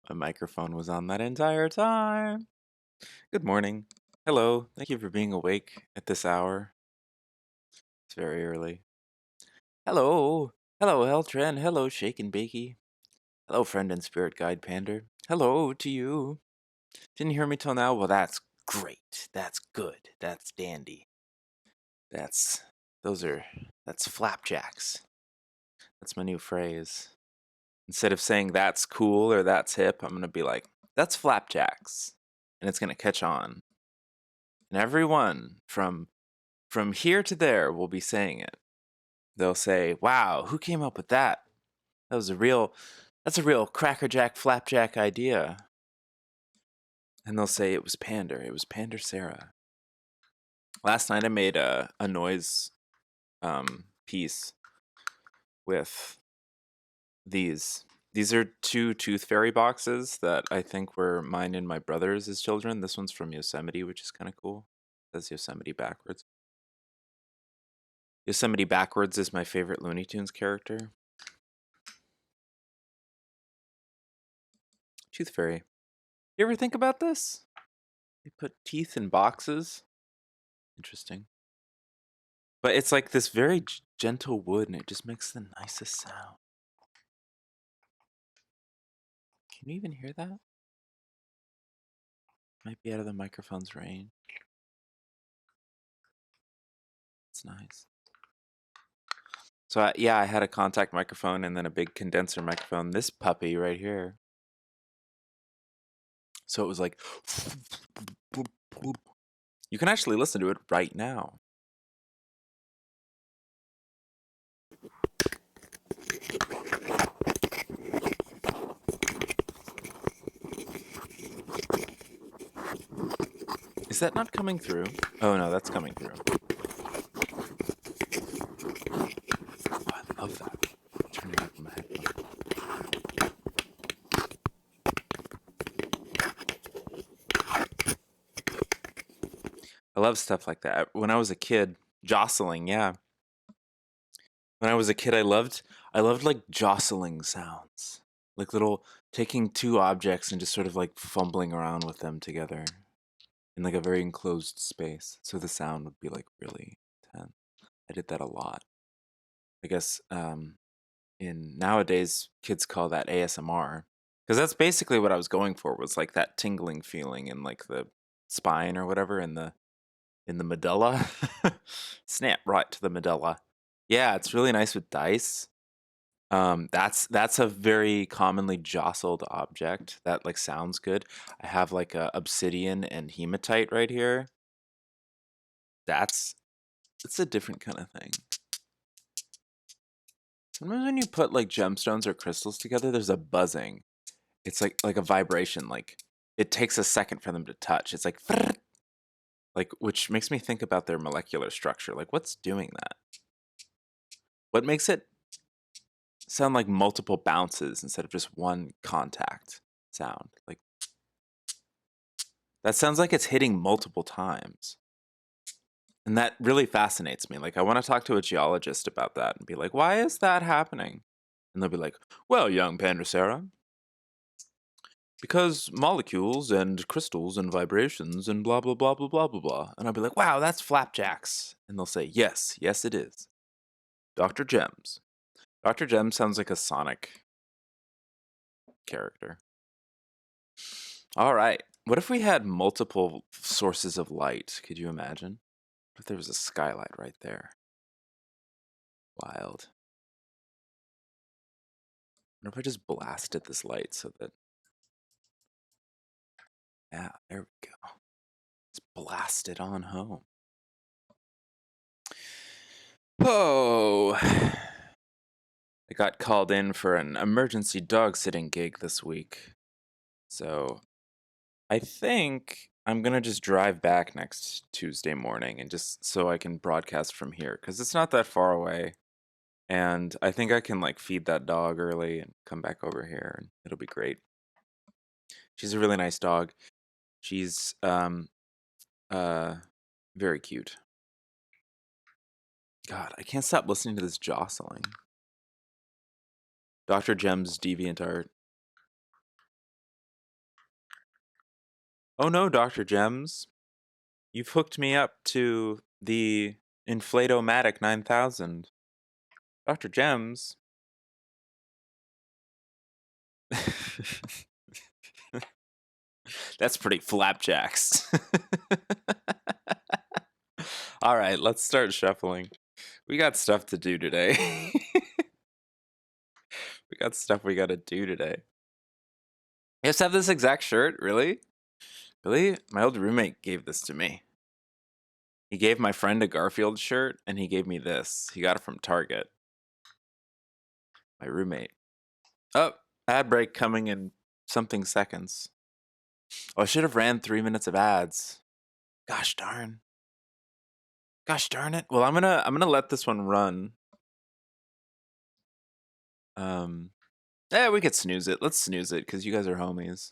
My microphone was on that entire time. Good morning. Hello. Thank you for being awake at this hour. It's very early. Hello. Hello, Eltran. Hello, Shake and Bakey. Hello, friend and spirit guide Pander. Hello to you. Didn't hear me till now? Well, that's great. That's good. That's dandy. That's flapjacks. That's my new phrase. Instead of saying that's cool or that's hip, I'm going to be like, that's flapjacks. And it's going to catch on. And everyone from here to there will be saying it. They'll say, "Wow, who came up with that? That's a real crackerjack flapjack idea." And they'll say it was Pander. It was Pander Sarah. Last night I made a noise piece with these. These are two Tooth Fairy boxes that I think were mine and my brother's as children. This one's from Yosemite, which is kind of cool. It says Yosemite backwards. Yosemite backwards is my favorite Looney Tunes character. Tooth Fairy. You ever think about this? They put teeth in boxes. Interesting. But it's like this very gentle wood, and it just makes the nicest sound. Can you even hear that? Might be out of the microphone's range. It's nice. So I had a contact microphone and then a big condenser microphone. This puppy right here. So it was like, you can actually listen to it right now. Is that not coming through? Oh no, that's coming through. Oh, I love that. Turn it up in my headphones. I love stuff like that. When I was a kid, jostling, yeah. When I was a kid, I loved like jostling sounds, like little taking two objects and just sort of like fumbling around with them together in like a very enclosed space, so the sound would be like really intense. I did that a lot. I guess in nowadays kids call that ASMR because that's basically what I was going for, was like that tingling feeling in like the spine or whatever, in the medulla. Snap right to the medulla. Yeah, it's really nice with dice. That's a very commonly jostled object that like sounds good. I have like a obsidian and hematite right here. It's a different kind of thing. Sometimes when you put like gemstones or crystals together, there's a buzzing. It's like a vibration. Like it takes a second for them to touch. It's like which makes me think about their molecular structure. Like what's doing that? What makes it sound like multiple bounces instead of just one contact sound? Like that sounds like it's hitting multiple times. And that really fascinates me. Like I want to talk to a geologist about that and be like, why is that happening? And they'll be like, well, young Pandasera, because molecules and crystals and vibrations and blah blah blah blah blah blah blah. And I'll be like, wow, that's flapjacks. And they'll say, yes, yes it is. Dr. Gems. Dr. Gems sounds like a Sonic character. All right. What if we had multiple sources of light? Could you imagine? What if there was a skylight right there? Wild. What if I just blasted this light so that... Yeah, there we go. Let's blast it on home. Oh, I got called in for an emergency dog sitting gig this week. So I think I'm going to just drive back next Tuesday morning and just so I can broadcast from here, because it's not that far away. And I think I can like feed that dog early and come back over here, and it'll be great. She's a really nice dog. She's very cute. God, I can't stop listening to this jostling. Dr. Gem's Deviant Art. Oh no, Dr. Gems. You've hooked me up to the Inflatomatic 9000. Dr. Gems. That's pretty flapjacks. All right, let's start shuffling. We got stuff to do today. We got stuff we gotta do today. You guys have this exact shirt? Really? Really? My old roommate gave this to me. He gave my friend a Garfield shirt, and he gave me this. He got it from Target. My roommate. Oh, ad break coming in something seconds. Oh, I should have ran 3 minutes of ads. Gosh darn. Gosh darn it. Well, I'm gonna let this one run. Yeah, we could snooze it. Let's snooze it because you guys are homies.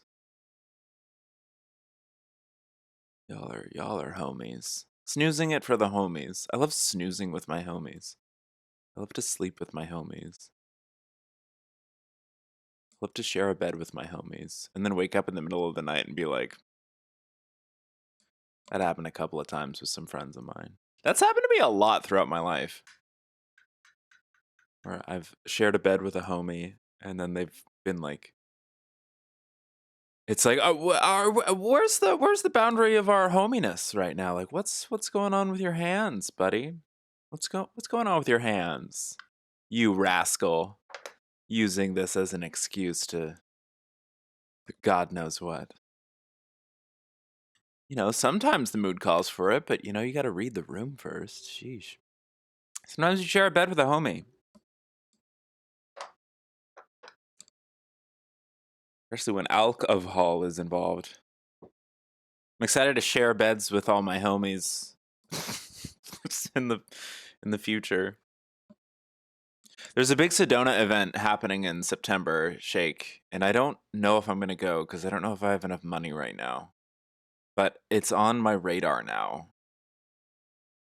Y'all are homies. Snoozing it for the homies. I love snoozing with my homies. I love to sleep with my homies. I love to share a bed with my homies and then wake up in the middle of the night and be like, that happened a couple of times with some friends of mine. That's happened to me a lot throughout my life. Where I've shared a bed with a homie and then they've been like, it's like, where's the boundary of our hominess right now? Like, what's going on with your hands, buddy? What's going on with your hands? You rascal, using this as an excuse to God knows what. You know, sometimes the mood calls for it, but you know, you got to read the room first. Sheesh. Sometimes you share a bed with a homie. Especially when alcohol is involved. I'm excited to share beds with all my homies in the future. There's a big Sedona event happening in September, Shake, and I don't know if I'm going to go because I don't know if I have enough money right now. But it's on my radar now.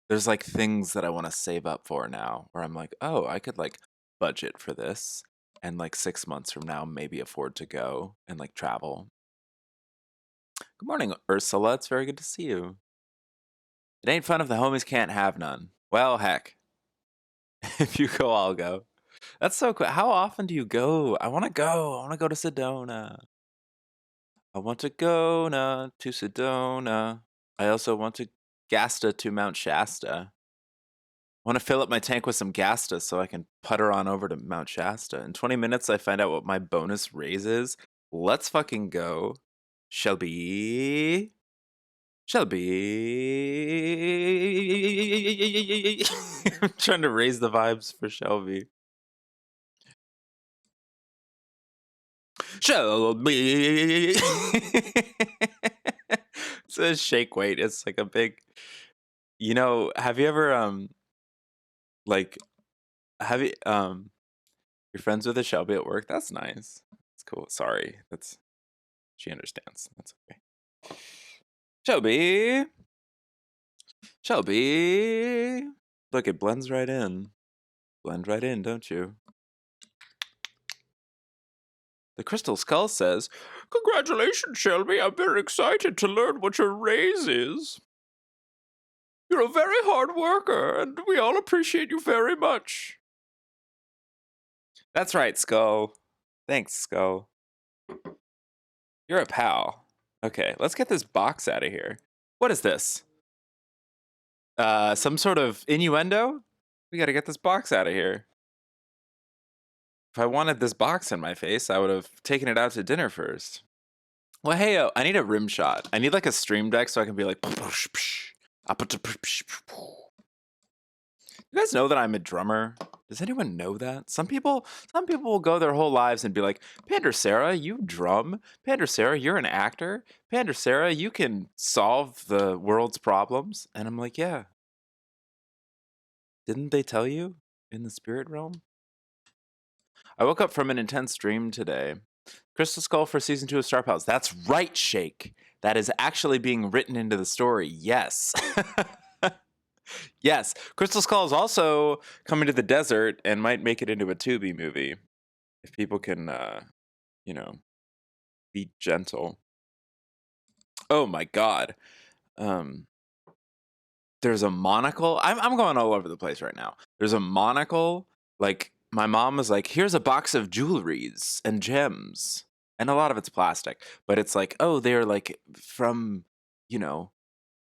There's like things that I want to save up for now where I'm like, oh, I could like budget for this and like 6 months from now maybe afford to go and like travel. Good morning, Ursula. It's very good to see you. It ain't fun if the homies can't have none. Well, heck. If you go, I'll go. That's so cool. How often do you go? I want to go. I want to go to Sedona. I want to go to Sedona. I also want to Gasta to Mount Shasta. I want to fill up my tank with some Gasta so I can putter on over to Mount Shasta. In 20 minutes, I find out what my bonus raise is. Let's fucking go. Shelby. Shelby. I'm trying to raise the vibes for Shelby. Shelby. It's a shake weight. It's like a big, you know, have you ever like have you you're friends with a Shelby at work? That's nice. That's cool. Sorry. She understands. That's okay. Shelby. Shelby. Look, it blends right in. Blend right in, don't you? The Crystal Skull says, "Congratulations, Shelby. I'm very excited to learn what your raise is. You're a very hard worker, and we all appreciate you very much." That's right, Skull. Thanks, Skull. You're a pal. Okay, let's get this box out of here. What is this? Some sort of innuendo? We gotta get this box out of here. If I wanted this box in my face, I would have taken it out to dinner first. Well, hey, I need a rim shot. I need like a stream deck so I can be like, you guys know that I'm a drummer? Does anyone know that? Some people will go their whole lives and be like, Pander Sarah, you drum. Pander Sarah, you're an actor. Pander Sarah, you can solve the world's problems. And I'm like, yeah. Didn't they tell you in the spirit realm? I woke up from an intense dream today. Crystal Skull for season 2 of Star Pals. That's right, Shake. That is actually being written into the story. Yes. Yes. Crystal Skull is also coming to the desert and might make it into a Tubi movie. If people can, you know, be gentle. Oh my god. Um, there's a monocle. I'm going all over the place right now. There's a monocle. Like my mom was like, "Here's a box of jewelries and gems," and a lot of it's plastic. But it's like, oh, they're like from, you know,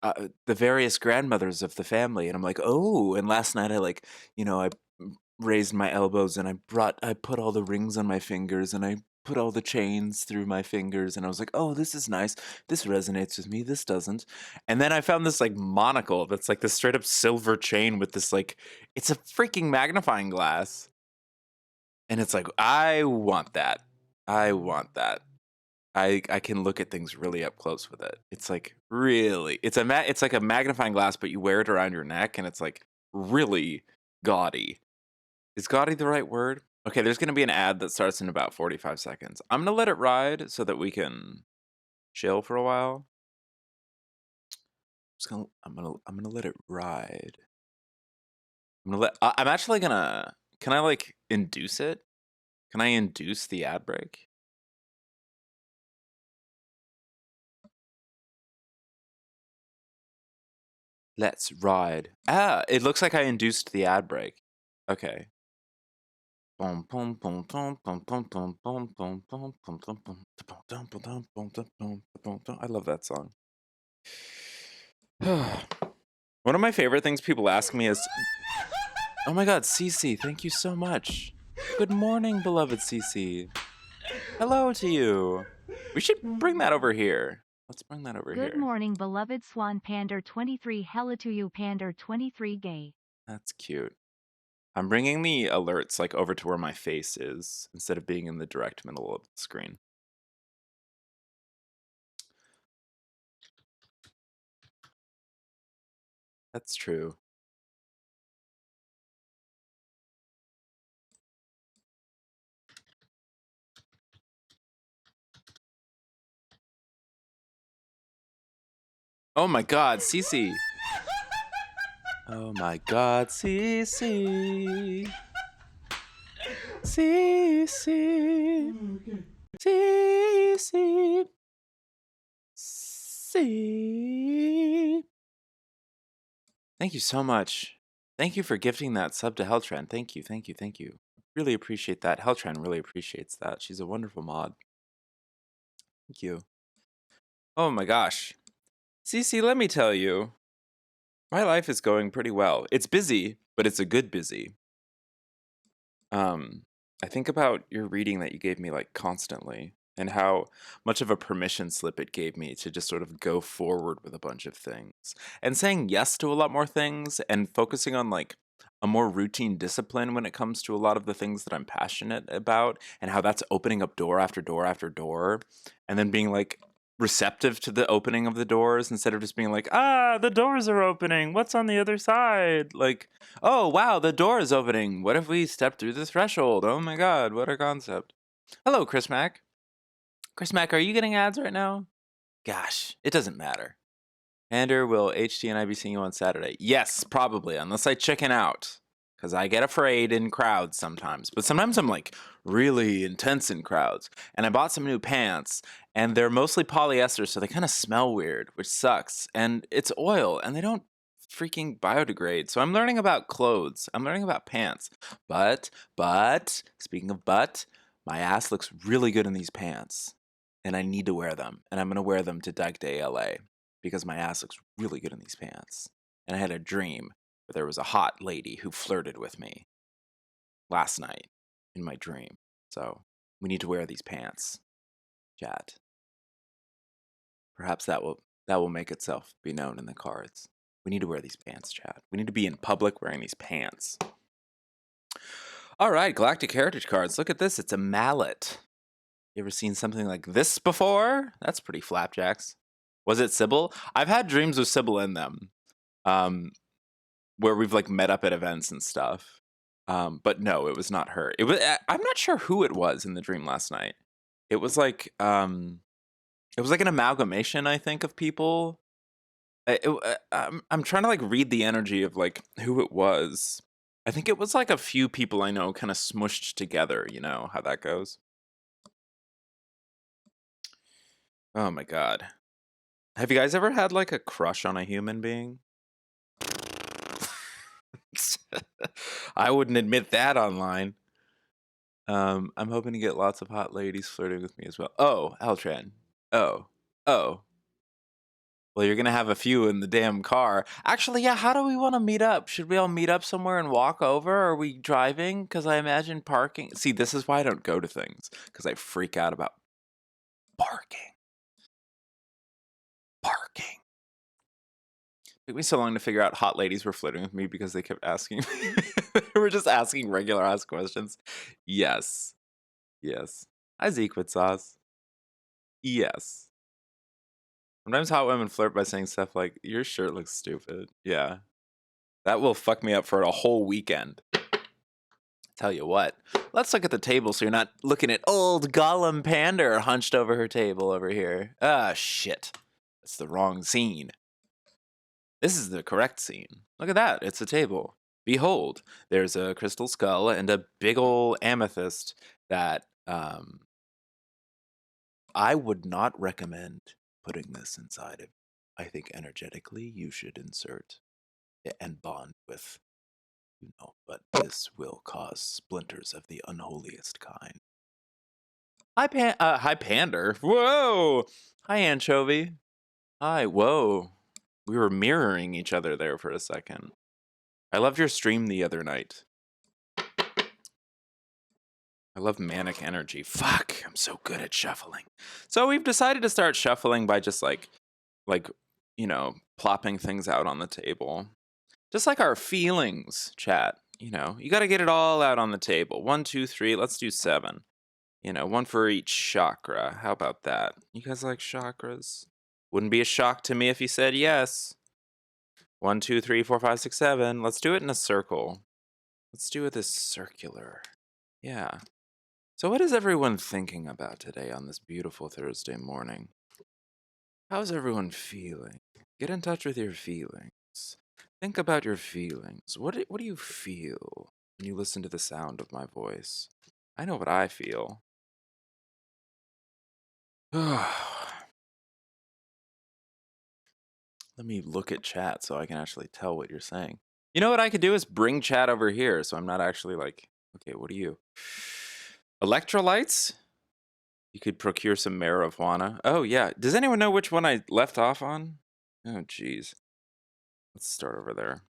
the various grandmothers of the family, and I'm like, oh. And last night I like, I raised my elbows and I put all the rings on my fingers and I put all the chains through my fingers and I was like, oh, this is nice. This resonates with me. This doesn't. And then I found this like monocle that's like this straight up silver chain with this like, it's a freaking magnifying glass. And it's like, I want that. I want that. I can look at things really up close with it. It's like really, it's like a magnifying glass, but you wear it around your neck, and it's like really gaudy. Is gaudy the right word? Okay, there's gonna be an ad that starts in about 45 seconds. I'm gonna let it ride so that we can chill for a while. I'm gonna let it ride. I'm actually gonna. Can I like induce it? Can I induce the ad break? Let's ride. Ah, it looks like I induced the ad break. Okay. I love that song. One of my favorite things people ask me is, oh my god, Cece, thank you so much. Good morning, beloved Cece. Hello to you. We should bring that over here. Let's bring that over here. Good morning, beloved Swan Pander 23. Hello to you, Pander 23 gay. That's cute. I'm bringing the alerts like over to where my face is instead of being in the direct middle of the screen. That's true. Oh my god, Cece. Oh my god, Cece. Cece. Cece. Cece. Thank you so much. Thank you for gifting that sub to Helltran. Thank you, thank you, thank you. Really appreciate that. Helltran really appreciates that. She's a wonderful mod. Thank you. Oh my gosh. Cece, let me tell you, my life is going pretty well. It's busy, but it's a good busy. I think about your reading that you gave me like constantly and how much of a permission slip it gave me to just sort of go forward with a bunch of things and saying yes to a lot more things and focusing on like a more routine discipline when it comes to a lot of the things that I'm passionate about and how that's opening up door after door after door and then being like receptive to the opening of the doors instead of just being like, the doors are opening. What's on the other side? Like, oh, wow, the door is opening. What if we step through the threshold? Oh my god, what a concept. Hello, Chris Mack. Chris Mack, are you getting ads right now? Gosh, it doesn't matter. Ander, will HT and I be seeing you on Saturday? Yes, probably, unless I chicken out. Because I get afraid in crowds sometimes. But sometimes I'm like really intense in crowds. And I bought some new pants, and they're mostly polyester, so they kind of smell weird, which sucks. And it's oil, and they don't freaking biodegrade. So I'm learning about clothes. I'm learning about pants. But, speaking of my ass looks really good in these pants. And I need to wear them. And I'm going to wear them to Dyke Day LA because my ass looks really good in these pants. And I had a dream where there was a hot lady who flirted with me last night in my dream. So we need to wear these pants, chat. Perhaps that will make itself be known in the cards. We need to wear these pants, chat. We need to be in public wearing these pants. All right, Galactic Heritage cards. Look at this. It's a mallet. You ever seen something like this before? That's pretty flapjacks. Was it Sybil? I've had dreams with Sybil in them, where we've like met up at events and stuff. But no, it was not her. It was. I'm not sure who it was in the dream last night. It was like an amalgamation, I think, of people. I'm trying to like read the energy of like who it was. I think it was like a few people I know kind of smushed together. You know how that goes. Oh my god. Have you guys ever had like a crush on a human being? I wouldn't admit that online. I'm hoping to get lots of hot ladies flirting with me as well. Oh, Altran. Oh. Oh. Well, you're gonna have a few in the damn car. Actually, yeah, how do we want to meet up? Should we all meet up somewhere and walk over? Are we driving? Because I imagine parking. See, this is why I don't go to things. Because I freak out about parking. Parking. Took me so long to figure out hot ladies were flirting with me because they kept asking me. They were just asking regular ass questions. Yes. Yes. Hi, Zequid Sauce. Yes. Sometimes hot women flirt by saying stuff like, your shirt looks stupid. Yeah. That will fuck me up for a whole weekend. Tell you what. Let's look at the table so you're not looking at old Gollum Pander hunched over her table over here. Ah, shit. That's the wrong scene. This is the correct scene. Look at that. It's a table. Behold, there's a crystal skull and a big ol' amethyst that I would not recommend putting this inside of. I think energetically you should insert and bond with, but this will cause splinters of the unholiest kind. Hi Pander. Whoa. Hi Anchovy. Hi. Whoa. We were mirroring each other there for a second. I loved your stream the other night. I love manic energy. Fuck, I'm so good at shuffling. So we've decided to start shuffling by just like, plopping things out on the table. Just like our feelings, chat. You got to get it all out on the table. 1, 2, 3. Let's do 7. One for each chakra. How about that? You guys like chakras? Wouldn't be a shock to me if you said yes. 1, 2, 3, 4, 5, 6, 7. Let's do it in a circle. Let's do it this circular. Yeah. So what is everyone thinking about today on this beautiful Thursday morning? How's everyone feeling? Get in touch with your feelings. Think about your feelings. What do you feel when you listen to the sound of my voice? I know what I feel. Let me look at chat so I can actually tell what you're saying. You know what I could do is bring chat over here so I'm not actually like, okay, what are you? Electrolytes? You could procure some marijuana. Oh, yeah. Does anyone know which one I left off on? Oh, jeez. Let's start over there.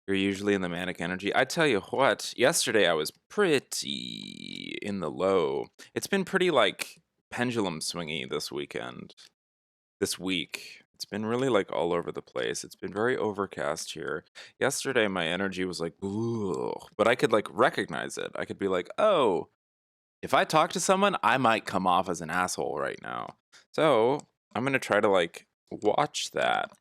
You're usually in the manic energy. I tell you what, yesterday I was pretty in the low. It's been pretty like pendulum swingy this weekend. This week. It's been really like all over the place. It's been very overcast here. Yesterday my energy was like, ooh, but I could like recognize it. I could be like, oh, if I talk to someone, I might come off as an asshole right now. So I'm going to try to like watch that.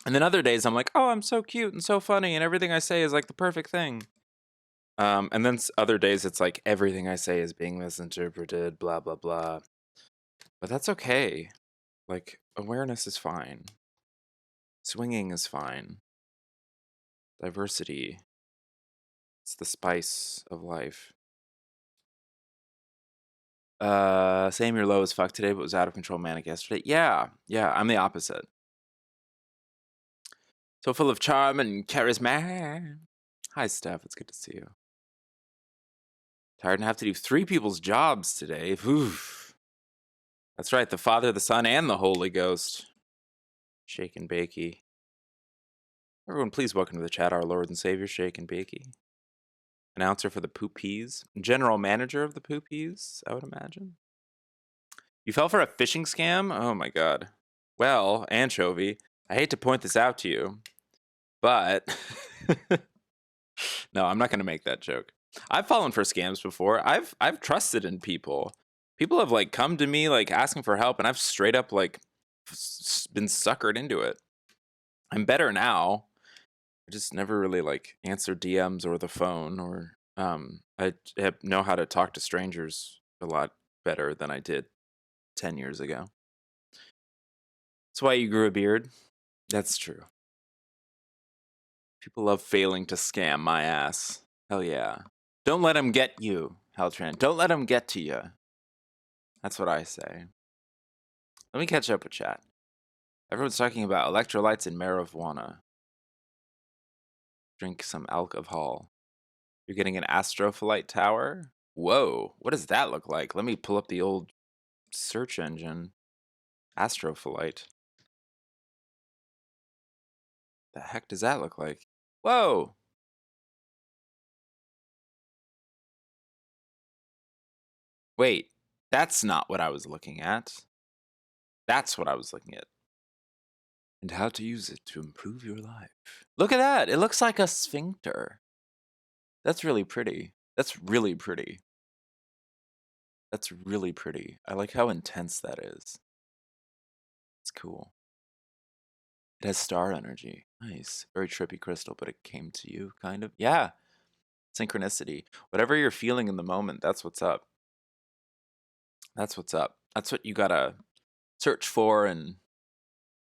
And then other days I'm like, oh, I'm so cute and so funny and everything I say is like the perfect thing. And then other days it's like everything I say is being misinterpreted, blah, blah, blah. But that's okay. Like awareness is fine. Swinging is fine. Diversity. It's the spice of life. Same, your low as fuck today, but was out of control manic yesterday. Yeah, I'm the opposite. So full of charm and charisma. Hi, Steph. It's good to see you. Tired and have to do 3 people's jobs today. Oof. That's right, the Father, the Son, and the Holy Ghost. Shake and Bakey. Everyone, please welcome to the chat, our Lord and Savior, Shake and Bakey. Announcer for the Poopies. General manager of the Poopies, I would imagine. You fell for a phishing scam? Oh my god. Well, Anchovy, I hate to point this out to you, but no, I'm not going to make that joke. I've fallen for scams before. I've trusted in people. People have like come to me like asking for help, and I've straight up like been suckered into it. I'm better now. I just never really like answer DMs or the phone, or I know how to talk to strangers a lot better than I did 10 years ago. That's why you grew a beard. That's true. People love failing to scam my ass. Hell yeah. Don't let them get you, Haltran. Don't let them get to you. That's what I say. Let me catch up with chat. Everyone's talking about electrolytes and marijuana. Drink some alcohol. You're getting an astrophyllite tower? Whoa, what does that look like? Let me pull up the old search engine. Astrophyllite. The heck does that look like? Whoa! Wait, that's not what I was looking at. That's what I was looking at. And how to use it to improve your life. Look at that! It looks like a sphincter. That's really pretty. That's really pretty. That's really pretty. I like how intense that is. It's cool. It has star energy. Nice. Very trippy crystal, but it came to you, kind of. Yeah. Synchronicity. Whatever you're feeling in the moment, that's what's up. That's what's up. That's what you gotta search for, and,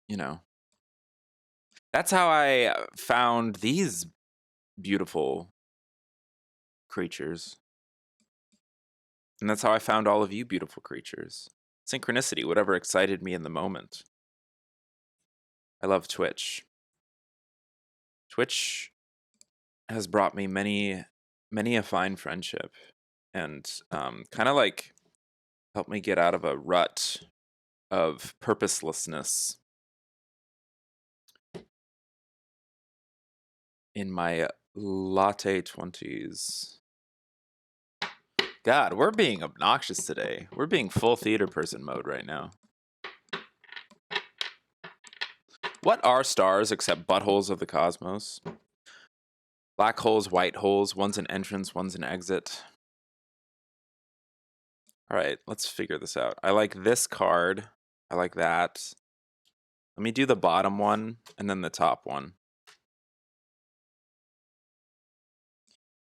you know. That's how I found these beautiful creatures. And that's how I found all of you beautiful creatures. Synchronicity, whatever excited me in the moment. I love Twitch. Twitch has brought me many a fine friendship, and kind of like helped me get out of a rut of purposelessness in my latte 20s. God, we're being obnoxious today. We're being full theater person mode right now. What are stars except buttholes of the cosmos? Black holes, white holes, one's an entrance, one's an exit. All right, let's figure this out. I like this card. I like that. Let me do the bottom one and then the top one.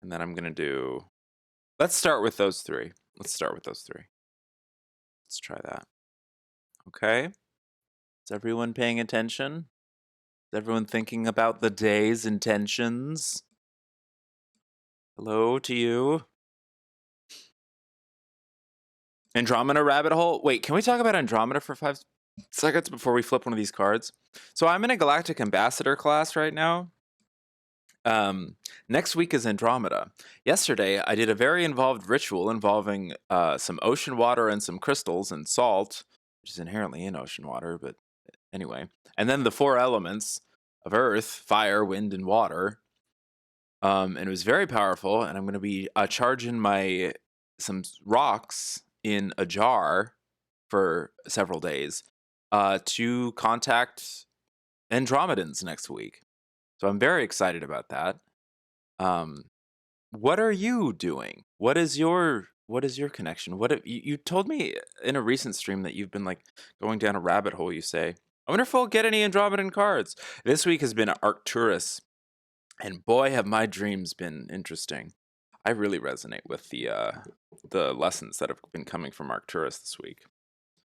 And then I'm going to do... Let's start with those three. Let's start with those three. Let's try that. Okay. Is everyone paying attention? Is everyone thinking about the day's intentions? Hello to you. Andromeda rabbit hole? Wait, can we talk about Andromeda for 5 seconds before we flip one of these cards? So I'm in a Galactic Ambassador class right now. Next week is Andromeda. Yesterday, I did a very involved ritual involving some ocean water and some crystals and salt, which is inherently in ocean water, but anyway. And then the 4 elements of earth, fire, wind, and water. And it was very powerful, and I'm going to be charging some rocks in a jar for several days to contact Andromedans next week. So I'm very excited about that. What are you doing? What is your connection? You told me in a recent stream that you've been like going down a rabbit hole, you say. I wonder if we'll get any Andromedan cards. This week has been Arcturus, and boy have my dreams been interesting. I really resonate with the lessons that have been coming from Arcturus this week.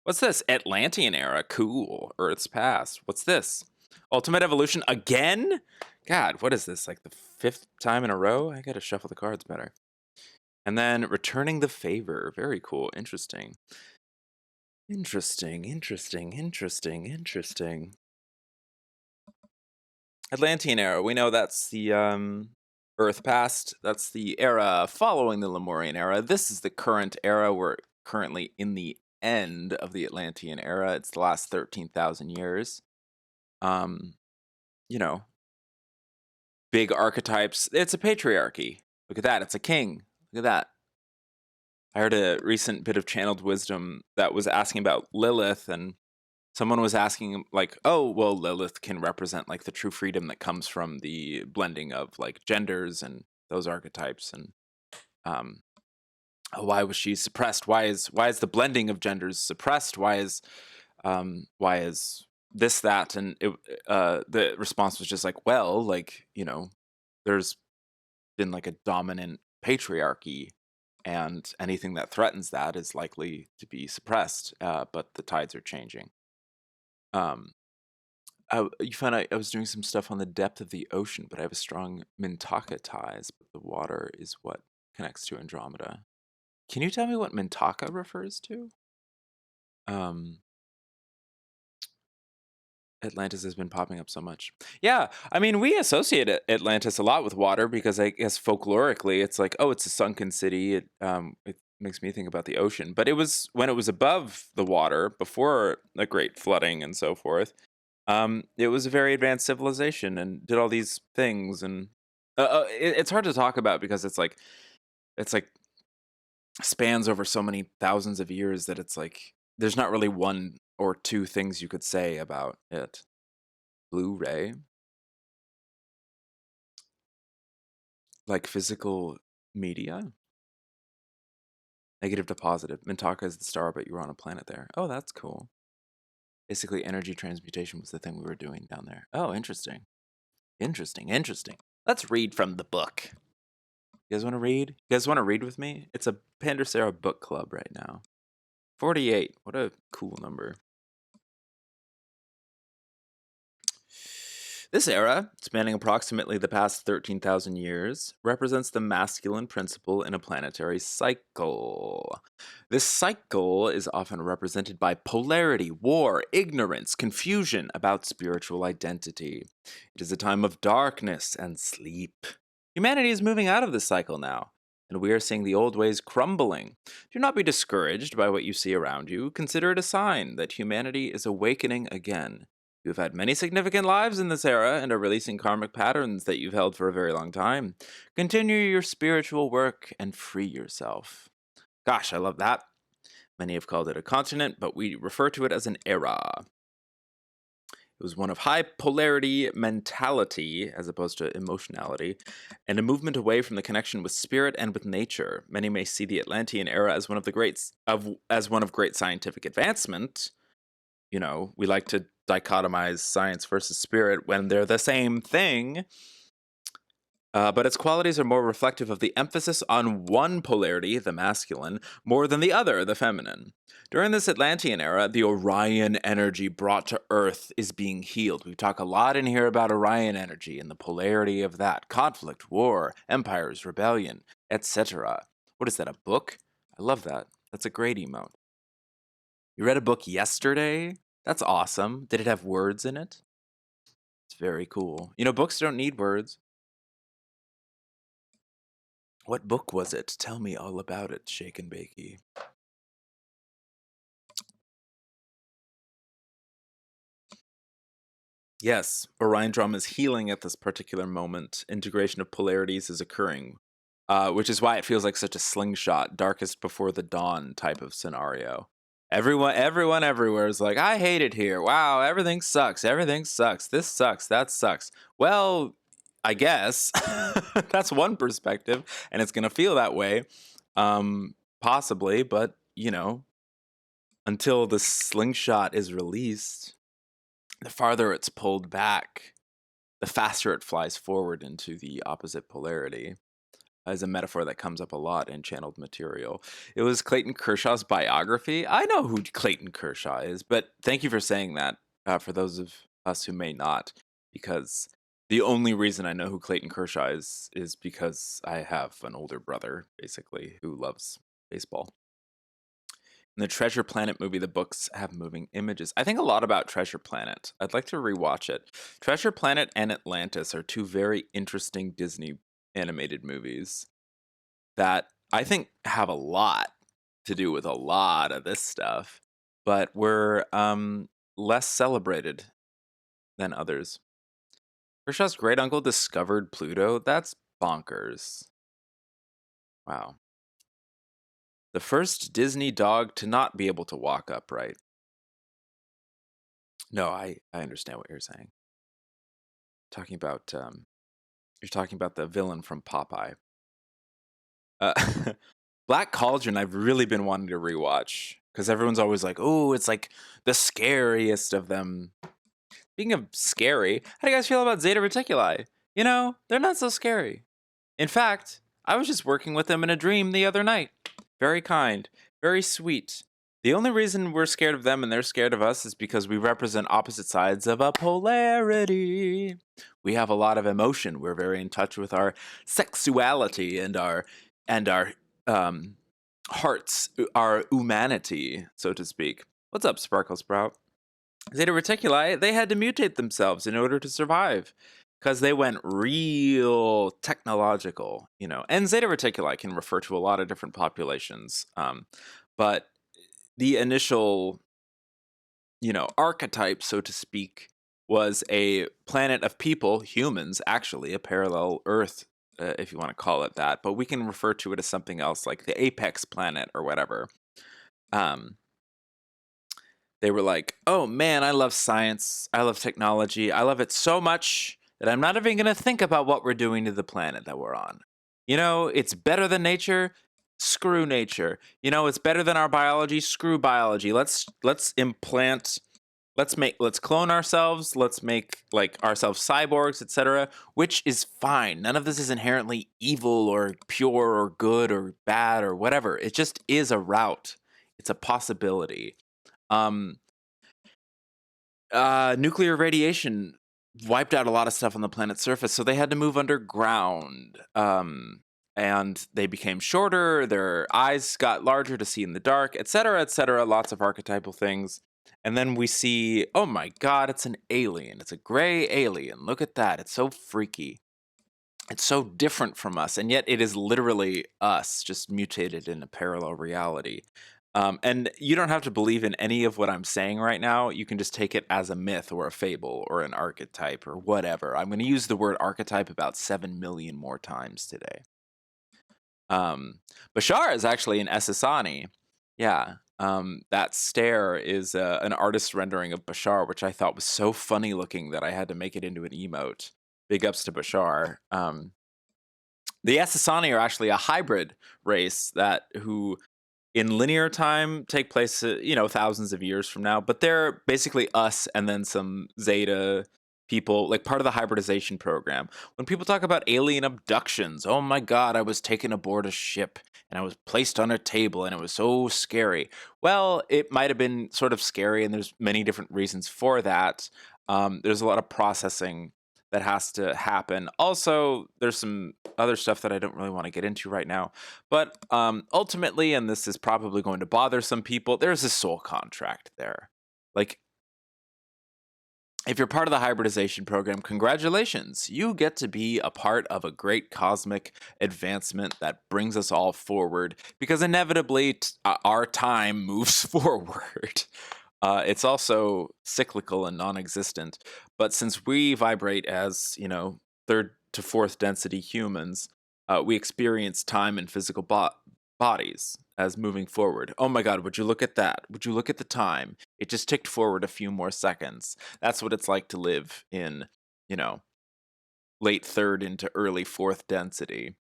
What's this? Atlantean era. Cool. Earth's past. What's this? Ultimate Evolution again? God, what is this? Like the 5th time in a row? I gotta shuffle the cards better. And then Returning the Favor. Very cool. Interesting. Interesting. Atlantean era. We know that's the Earth past. That's the era following the Lemurian era. This is the current era. We're currently in the end of the Atlantean era. It's the last 13,000 years. You know, big archetypes. It's a patriarchy. Look at that. It's a king. Look at that. I heard a recent bit of channeled wisdom that was asking about Lilith, and someone was asking like, oh, well, Lilith can represent like the true freedom that comes from the blending of like genders and those archetypes. And why was she suppressed? Why is the blending of genders suppressed? Why is this, that? And the response was just like, well, like, you know, there's been like a dominant patriarchy, and anything that threatens that is likely to be suppressed. But the tides are changing. You found I was doing some stuff on the depth of the ocean, but I have a strong Mintaka ties. But the water is what connects to Andromeda. Can you tell me what Mintaka refers to? Um, Atlantis has been popping up so much. Yeah, I mean, we associate Atlantis a lot with water because I guess folklorically, it's like, oh, it's a sunken city. It makes me think about the ocean. But it was when it was above the water, before the great flooding and so forth. It was a very advanced civilization and did all these things, and it's hard to talk about because it's like spans over so many thousands of years that it's like there's not really one or two things you could say about it. Blu-ray, like physical media, negative to positive. Mintaka is the star, but you were on a planet there. Oh, that's cool. Basically, energy transmutation was the thing we were doing down there. Oh, interesting. Interesting. Let's read from the book. You guys want to read? You guys want to read with me? It's a Pandorcera book club right now. 48. What a cool number. This era, spanning approximately the past 13,000 years, represents the masculine principle in a planetary cycle. This cycle is often represented by polarity, war, ignorance, confusion about spiritual identity. It is a time of darkness and sleep. Humanity is moving out of this cycle now, and we are seeing the old ways crumbling. Do not be discouraged by what you see around you. Consider it a sign that humanity is awakening again. You have had many significant lives in this era and are releasing karmic patterns that you've held for a very long time. Continue your spiritual work and free yourself. Gosh, I love that. Many have called it a continent, but we refer to it as an era. It was one of high polarity mentality, as opposed to emotionality, and a movement away from the connection with spirit and with nature. Many may see the Atlantean era as one of great scientific advancement. You know, we like to dichotomize science versus spirit when they're the same thing. But its qualities are more reflective of the emphasis on one polarity, the masculine, more than the other, the feminine. During this Atlantean era, the Orion energy brought to Earth is being healed. We talk a lot in here about Orion energy and the polarity of that conflict, war, empires, rebellion, etc. What is that, a book? I love that. That's a great emote. You read a book yesterday? That's awesome. Did it have words in it? It's very cool. You know, books don't need words. What book was it? Tell me all about it, Shake and Bakey. Yes, Orion Drum is healing at this particular moment. Integration of polarities is occurring, which is why it feels like such a slingshot, darkest before the dawn type of scenario. Everyone everywhere is like, I hate it here. Wow, everything sucks. Everything sucks. This sucks. That sucks. Well, I guess that's one perspective, and it's gonna feel that way, possibly. But you know, until the slingshot is released, the farther it's pulled back, the faster it flies forward into the opposite polarity. As a metaphor that comes up a lot in channeled material. It was Clayton Kershaw's biography. I know who Clayton Kershaw is, but thank you for saying that for those of us who may not, because the only reason I know who Clayton Kershaw is because I have an older brother, basically, who loves baseball. In the Treasure Planet movie, the books have moving images. I think a lot about Treasure Planet. I'd like to rewatch it. Treasure Planet and Atlantis are two very interesting Disney animated movies that I think have a lot to do with a lot of this stuff, but were less celebrated than others. Kershaw's great uncle discovered Pluto. That's bonkers. Wow. The first Disney dog to not be able to walk upright. No, I understand what you're saying. Talking about you're talking about the villain from Popeye. Uh, Black Cauldron, I've really been wanting to rewatch because everyone's always like, "Oh, it's like the scariest of them." Speaking of scary, how do you guys feel about Zeta Reticuli? You know, they're not so scary. In fact, I was just working with them in a dream the other night. Very kind, very sweet. The only reason we're scared of them and they're scared of us is because we represent opposite sides of a polarity. We have a lot of emotion. We're very in touch with our sexuality and our hearts, our humanity, so to speak. What's up, Sparkle Sprout? Zeta Reticuli, they had to mutate themselves in order to survive because they went real technological, And Zeta Reticuli can refer to a lot of different populations, but the initial, archetype, so to speak, was a planet of people, humans, actually, a parallel Earth, if you want to call it that. But we can refer to it as something else, like the apex planet or whatever. Um, they were like, oh man, I love science. I love technology. I love it so much that I'm not even going to think about what we're doing to the planet that we're on. It's better than nature. Screw nature. It's better than our biology. Screw biology. Let's implant. Let's clone ourselves. Let's make like ourselves cyborgs, etc. Which is fine. None of this is inherently evil or pure or good or bad or whatever. It just is a route. It's a possibility. Um, Nuclear radiation wiped out a lot of stuff on the planet's surface, so they had to move underground. And they became shorter, their eyes got larger to see in the dark, etc., etc., lots of archetypal things. And then we see, oh my god, it's an alien. It's a gray alien. Look at that. It's so freaky. It's so different from us, and yet it is literally us, just mutated in a parallel reality. And you don't have to believe in any of what I'm saying right now. You can just take it as a myth or a fable or an archetype or whatever. I'm going to use the word archetype about 7 million more times today. Bashar is actually an Essassani. Yeah. That stare is an artist's rendering of Bashar, which I thought was so funny looking that I had to make it into an emote. Big ups to Bashar. The Essassani are actually a hybrid race who in linear time take place, thousands of years from now, but they're basically us and then some Zeta people, like part of the hybridization program. When people talk about alien abductions, oh my god, I was taken aboard a ship and I was placed on a table and it was so scary. Well, it might have been sort of scary, and there's many different reasons for that. There's a lot of processing that has to happen. Also, there's some other stuff that I don't really want to get into right now. But ultimately, and this is probably going to bother some people, there's a soul contract there. Like, if you're part of the hybridization program, congratulations. You get to be a part of a great cosmic advancement that brings us all forward, because inevitably our time moves forward. It's also cyclical and non-existent. But since we vibrate as, third to fourth density humans, we experience time and physical bodies as moving forward. Oh my god, would you look at that? Would you look at the time? It just ticked forward a few more seconds. That's what it's like to live in, late third into early fourth density.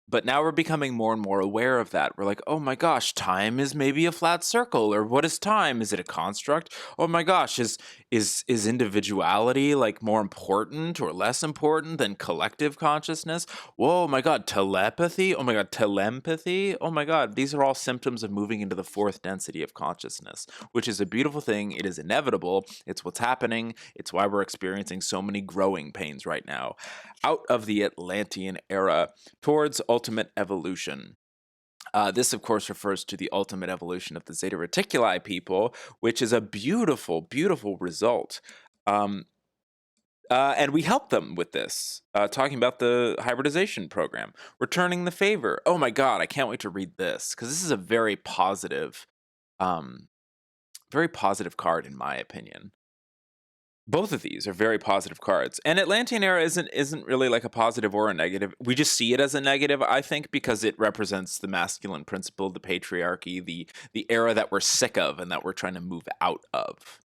But now we're becoming more and more aware of that. We're like, oh my gosh, time is maybe a flat circle, or what is time? Is it a construct? Oh my gosh, is individuality like more important or less important than collective consciousness? Whoa, my god, telepathy? Oh my god, telepathy? Oh my god, these are all symptoms of moving into the fourth density of consciousness, which is a beautiful thing. It is inevitable. It's what's happening. It's why we're experiencing so many growing pains right now. Out of the Atlantean era towards ultimate evolution. This, of course, refers to the ultimate evolution of the Zeta Reticuli people, which is a beautiful, beautiful result. And we help them with this, talking about the hybridization program, returning the favor. Oh my god, I can't wait to read this, because this is a very positive card, in my opinion. Both of these are very positive cards, and Atlantean era isn't really like a positive or a negative. We just see it as a negative, I think, because it represents the masculine principle, the patriarchy, the era that we're sick of and that we're trying to move out of.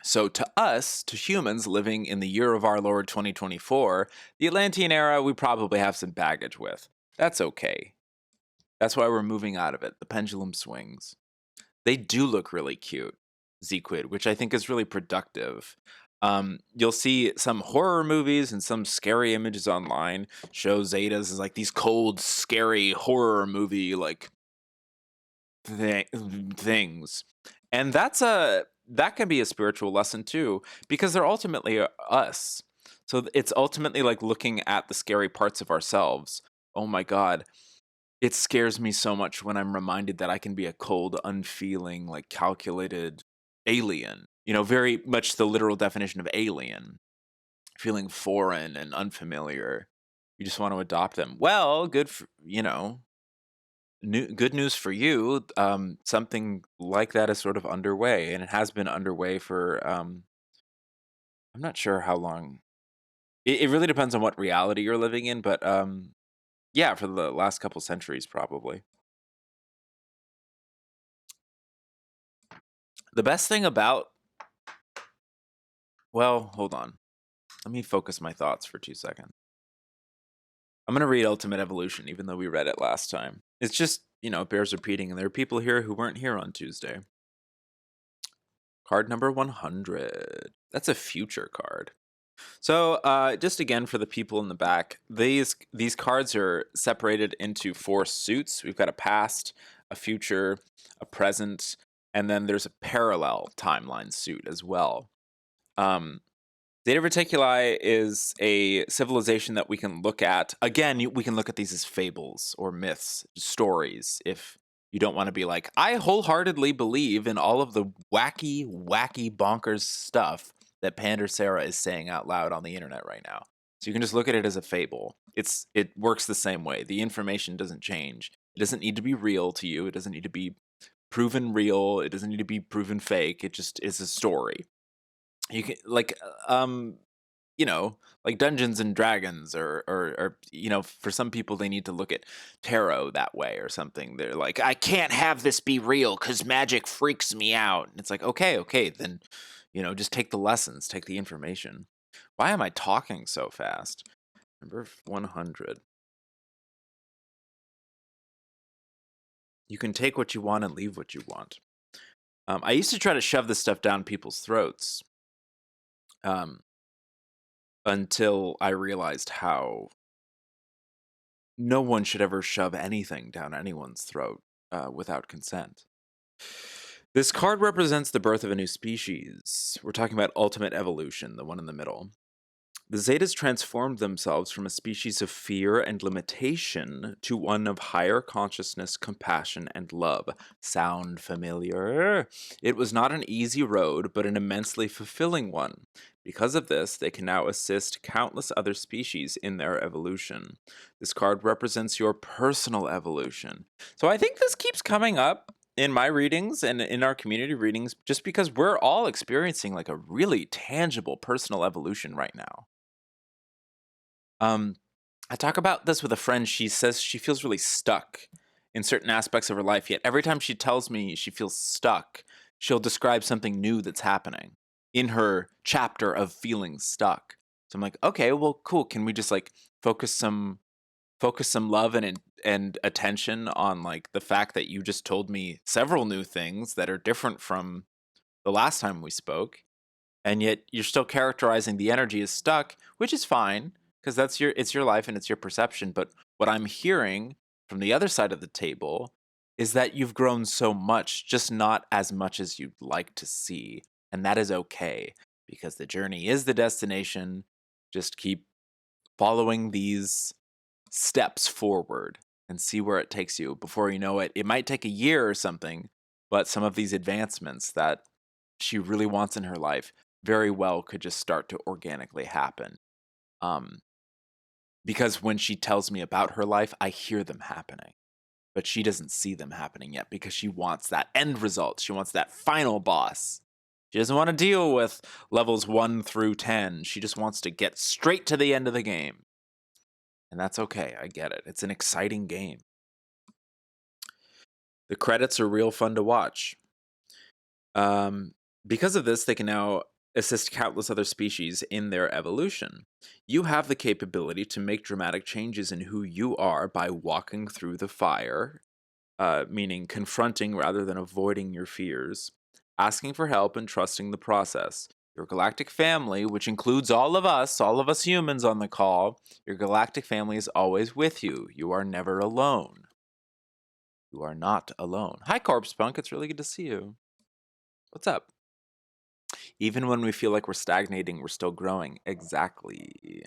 So to us, to humans living in the year of our Lord 2024, the Atlantean era we probably have some baggage with. That's okay. That's why we're moving out of it. The pendulum swings. They do look really cute, Zquid, which I think is really productive. You'll see some horror movies and some scary images online show Zetas as like these cold, scary horror movie like things, and that can be a spiritual lesson too, because they're ultimately us. So it's ultimately like looking at the scary parts of ourselves. Oh my god, It scares me so much when I'm reminded that I can be a cold, unfeeling, like calculated alien. Very much the literal definition of alien, feeling foreign and unfamiliar. You just want to adopt them. Well, good news for you. Something like that is sort of underway, and it has been underway for I'm not sure how long. It really depends on what reality you're living in, but yeah, for the last couple centuries, probably. The best thing about, well, hold on. Let me focus my thoughts for 2 seconds. I'm going to read Ultimate Evolution, even though we read it last time. It's just, it bears repeating, and there are people here who weren't here on Tuesday. Card number 100. That's a future card. So, just again for the people in the back, these cards are separated into 4 suits. We've got a past, a future, a present, and then there's a parallel timeline suit as well. Zeta Reticuli is a civilization that we can look at. Again, we can look at these as fables or myths, stories, if you don't want to be like, I wholeheartedly believe in all of the wacky, bonkers stuff that Pander Sarah is saying out loud on the internet right now. So you can just look at it as a fable. It works the same way. The information doesn't change. It doesn't need to be real to you. It doesn't need to be proven real. It doesn't need to be proven fake. It just is a story. You can like Dungeons and Dragons, or for some people they need to look at tarot that way or something. They're like, I can't have this be real because magic freaks me out. And it's like, okay, then just take the lessons, take the information. Why am I talking so fast? Number 100. You can take what you want and leave what you want. I used to try to shove this stuff down people's throats. Until I realized how no one should ever shove anything down anyone's throat without consent. This card represents the birth of a new species. We're talking about ultimate evolution, the one in the middle. The Zetas transformed themselves from a species of fear and limitation to one of higher consciousness, compassion, and love. Sound familiar? It was not an easy road, but an immensely fulfilling one. Because of this, they can now assist countless other species in their evolution. This card represents your personal evolution. So I think this keeps coming up in my readings and in our community readings just because we're all experiencing like a really tangible personal evolution right now. I talk about this with a friend. She says she feels really stuck in certain aspects of her life, yet every time she tells me she feels stuck, she'll describe something new that's happening in her chapter of feeling stuck. So I'm like, okay, well, cool. Can we just like focus some love and attention on like the fact that you just told me several new things that are different from the last time we spoke, and yet you're still characterizing the energy as stuck, which is fine because it's your life and it's your perception. But what I'm hearing from the other side of the table is that you've grown so much, just not as much as you'd like to see, and that is okay because the journey is the destination. Just keep following these steps forward and see where it takes you. Before you know it, it might take a year or something, but some of these advancements that she really wants in her life very well could just start to organically happen. Because when she tells me about her life, I hear them happening, but she doesn't see them happening yet because she wants that end result. She wants that final boss. She doesn't want to deal with levels 1 through 10. She just wants to get straight to the end of the game. And that's okay. I get it. It's an exciting game. The credits are real fun to watch. Because of this, they can now assist countless other species in their evolution. You have the capability to make dramatic changes in who you are by walking through the fire, meaning confronting rather than avoiding your fears, asking for help and trusting the process. Your galactic family, which includes all of us humans on the call, your galactic family is always with you. You are never alone. You are not alone. Hi, Corpse Punk. It's really good to see you. What's up? Even when we feel like we're stagnating, we're still growing. Exactly.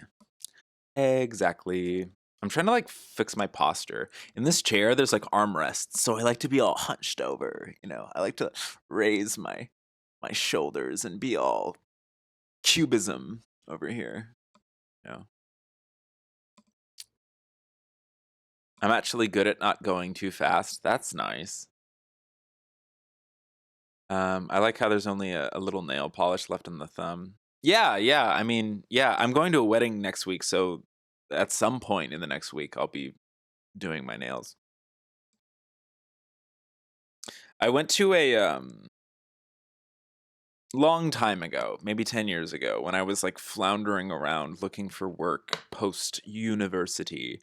I'm trying to like fix my posture. In this chair, there's like armrests, so I like to be all hunched over. I like to raise my shoulders and be all cubism over here. I'm actually good at not going too fast. That's nice. I like how there's only a little nail polish left on the thumb. Yeah, yeah. I mean, yeah, I'm going to a wedding next week, so at some point in the next week, I'll be doing my nails. I went to a long time ago, maybe 10 years ago, when I was like floundering around looking for work post university.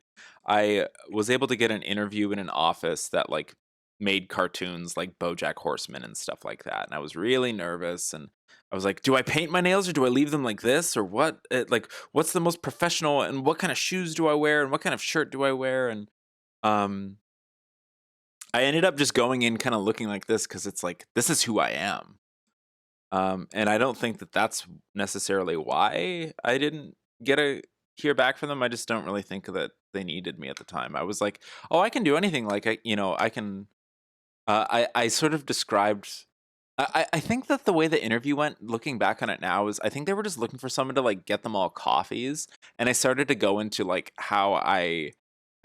I was able to get an interview in an office that like made cartoons like BoJack Horseman and stuff like that. And I was really nervous, and I was like, do I paint my nails or do I leave them like this or what? Like, what's the most professional, and what kind of shoes do I wear and what kind of shirt do I wear? And um I ended up just going in kind of looking like this because it's like, this is who I am. And I don't think that that's necessarily why I didn't hear back from them. I just don't really think that they needed me at the time. I was like, oh, I can do anything. Like, I can. I sort of described. I think that the way the interview went, looking back on it now, is I think they were just looking for someone to like get them all coffees, and I started to go into like how I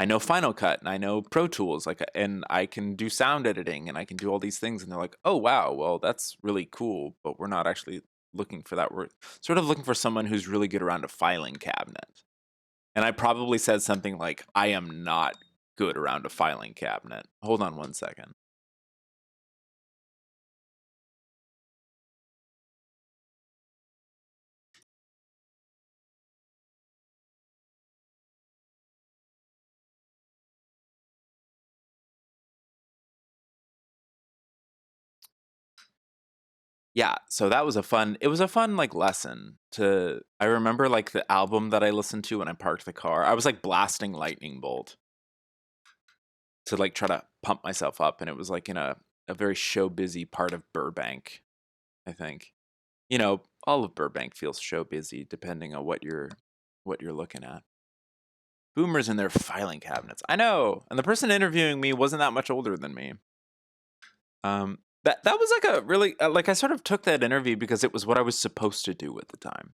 know Final Cut and I know Pro Tools, like, and I can do sound editing and I can do all these things. And they're like, oh, wow, well, that's really cool, but we're not actually looking for that. We're sort of looking for someone who's really good around a filing cabinet. And I probably said something like, I am not good around a filing cabinet. Hold on one second. Yeah, so that was it was a fun like lesson I remember like the album that I listened to when I parked the car. I was like blasting Lightning Bolt to like try to pump myself up, and it was like in a very show busy part of Burbank, I think. All of Burbank feels show busy depending on what you're looking at. Boomers in their filing cabinets. I know. And the person interviewing me wasn't that much older than me. That was like a really like I sort of took that interview because it was what I was supposed to do at the time.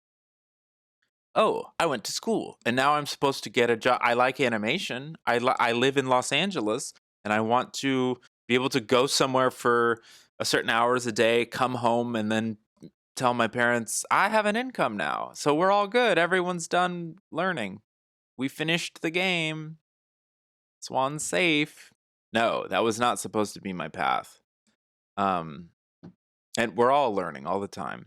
Oh, I went to school and now I'm supposed to get a job. I like animation. I live in Los Angeles, and I want to be able to go somewhere for a certain hours a day, come home, and then tell my parents I have an income now. So we're all good. Everyone's done learning. We finished the game. Swan's safe. No, that was not supposed to be my path. And we're all learning all the time.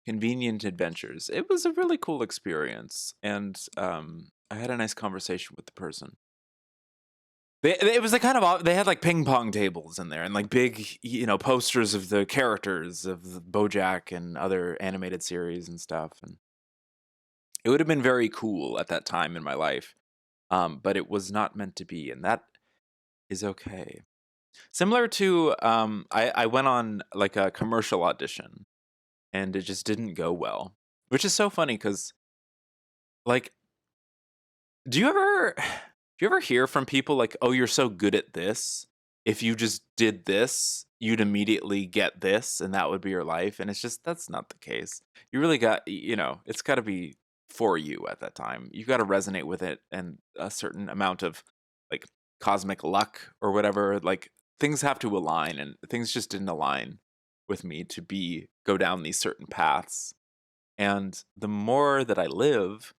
Convenient adventures. It was a really cool experience, and I had a nice conversation with the person. It was like kind of they had like ping pong tables in there and like big posters of the characters of the BoJack and other animated series and stuff, and it would have been very cool at that time in my life, but it was not meant to be, and that is okay. Similar to I went on like a commercial audition, and it just didn't go well, which is so funny because like, do you ever hear from people like, oh, you're so good at this, if you just did this you'd immediately get this and that would be your life? And it's just, that's not the case. You really got, it's got to be for you at that time. You got to resonate with it, and a certain amount of like cosmic luck or whatever, like things have to align, and things just didn't align with me to go down these certain paths. And the more that I live,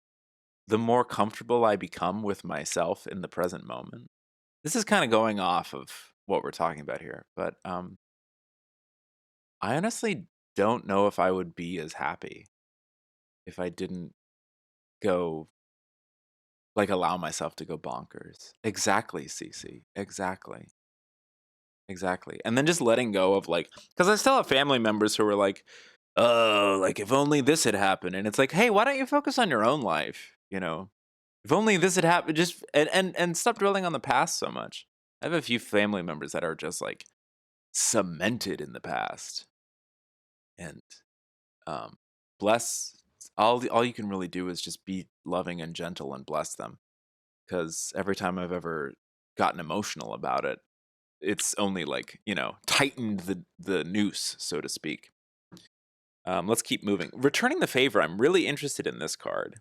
the more comfortable I become with myself in the present moment. This is kind of going off of what we're talking about here, but I honestly don't know if I would be as happy if I didn't go like allow myself to go bonkers. Exactly, Cece. Exactly. Exactly. And then just letting go of like, because I still have family members who are like, oh, like if only this had happened. And it's like, hey, why don't you focus on your own life? If only this had happened, just and stop dwelling on the past so much. I have a few family members that are just like cemented in the past, and um, bless all you can really do is just be loving and gentle and bless them. Because every time I've ever gotten emotional about it, it's only like, tightened the noose, so to speak. Let's keep moving. Returning the favor, I'm really interested in this card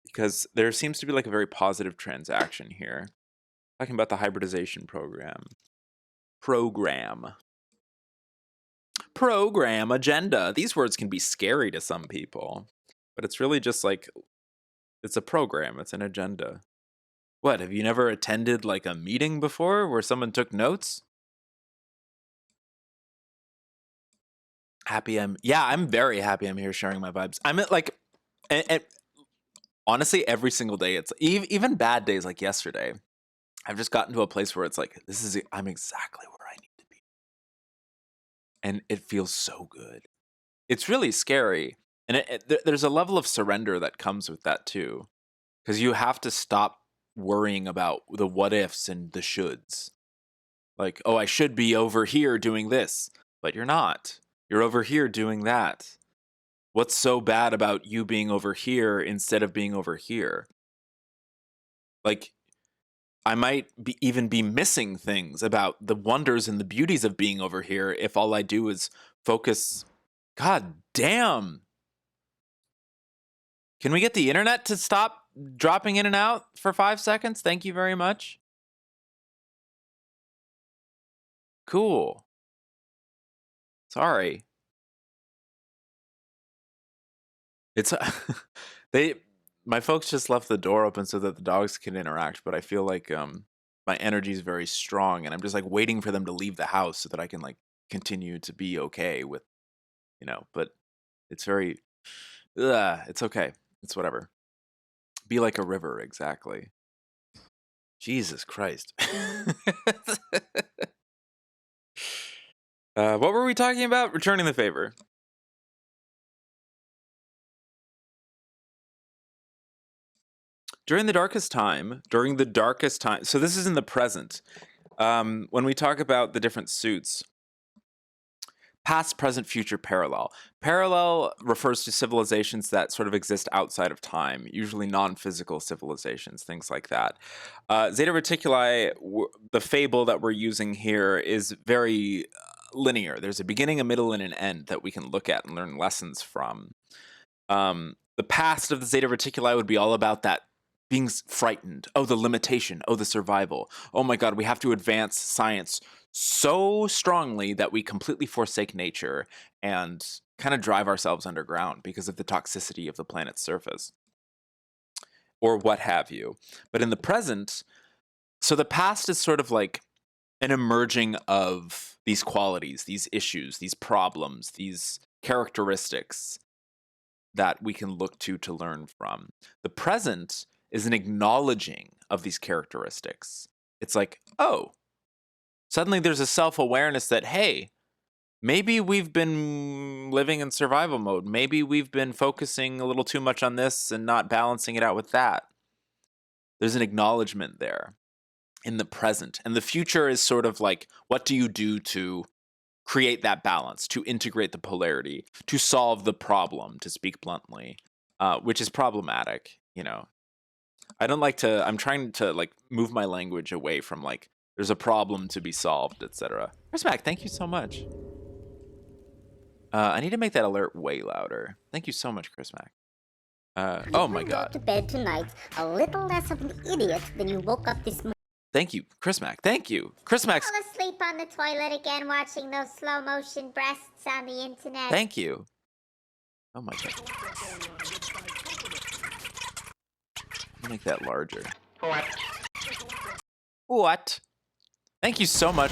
because there seems to be like a very positive transaction here. Talking about the hybridization program. Program agenda. These words can be scary to some people, but it's really just like, it's a program, it's an agenda. What, have you never attended like a meeting before where someone took notes? I'm very happy I'm here sharing my vibes. I'm at like, and honestly, every single day, it's even bad days like yesterday, I've just gotten to a place where it's like, I'm exactly where I need to be. And it feels so good. It's really scary. And there's a level of surrender that comes with that too. Because you have to stop worrying about the what ifs and the shoulds. Like, oh, I should be over here doing this, but you're not. You're over here doing that. What's so bad about you being over here instead of being over here? Like, I might even be missing things about the wonders and the beauties of being over here if all I do is focus. God damn. Can we get the internet to stop dropping in and out for 5 seconds? Thank you very much. Cool. Sorry. It's they my folks just left the door open so that the dogs can interact, but I feel like my energy is very strong and I'm just like waiting for them to leave the house so that I can like continue to be okay with, but it's very it's okay. It's whatever. Be like a river, exactly. Jesus Christ. What were we talking about? Returning the favor. During the darkest time, so this is in the present. When we talk about the different suits, past, present, future, parallel. Parallel refers to civilizations that sort of exist outside of time, usually non-physical civilizations, things like that. Zeta Reticuli, the fable that we're using here, is very linear. There's a beginning, a middle, and an end that we can look at and learn lessons from. The past of the Zeta Reticuli would be all about that being frightened. Oh, the limitation. Oh, the survival. Oh my God, we have to advance science so strongly that we completely forsake nature and kind of drive ourselves underground because of the toxicity of the planet's surface. Or what have you. But in the present, so the past is sort of like an emerging of these qualities, these issues, these problems, these characteristics that we can look to learn from. The present is an acknowledging of these characteristics. It's like, oh, suddenly there's a self-awareness that, hey, maybe we've been living in survival mode. Maybe we've been focusing a little too much on this and not balancing it out with that. There's an acknowledgement there in the present. And the future is sort of like, what do you do to create that balance, to integrate the polarity, to solve the problem, to speak bluntly, which is problematic, I don't like to, I'm trying to like move my language away from like, there's a problem to be solved, etc. Chris Mac, thank you so much. I need to make that alert way louder. Thank you so much, Chris Mac. Oh my God. Go to bed tonight a little less of an idiot than you woke up this morning. Thank you, Chris Mac. Thank you. Chris Mac. Fall asleep on the toilet again watching those slow motion breasts on the internet. Thank you. Oh my God. Let me make that larger. What? Thank you so much.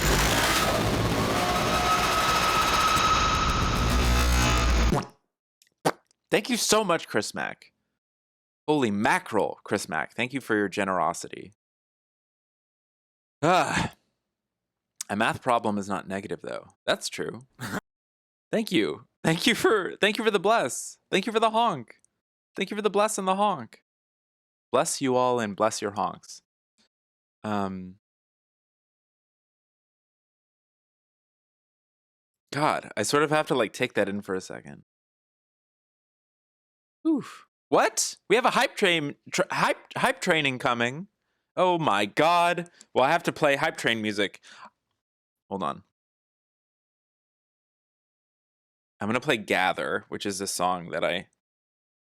Thank you so much, Chris Mac. Holy mackerel, Chris Mac. Thank you for your generosity. A math problem is not negative, though. That's true. Thank you. Thank you for the bless. Thank you for the honk. Thank you for the bless and the honk. Bless you all and bless your honks. God, I sort of have to like take that in for a second. Oof. What? We have a hype training coming. Oh my god. Well, I have to play hype train music. Hold on. I'm gonna play Gather, which is a song that I...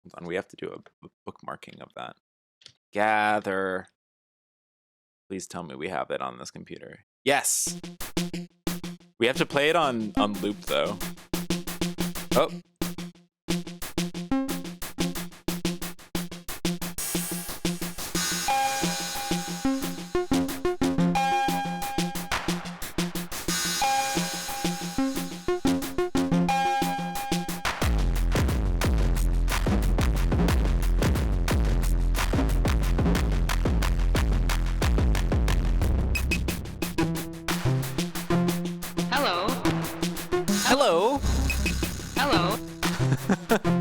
Hold on, we have to do a bookmarking of that. Gather. Please tell me we have it on this computer. Yes! We have to play it on loop, though. Oh.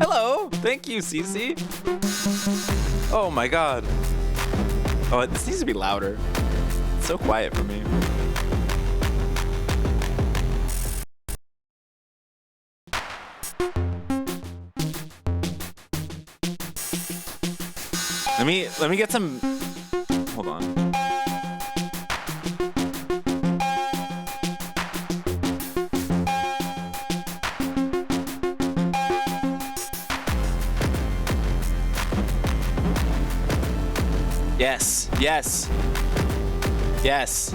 Hello! Thank you, Cece. Oh my god. Oh, this needs to be louder. It's so quiet for me. Let me get some... Hold on. Yes, yes, yes.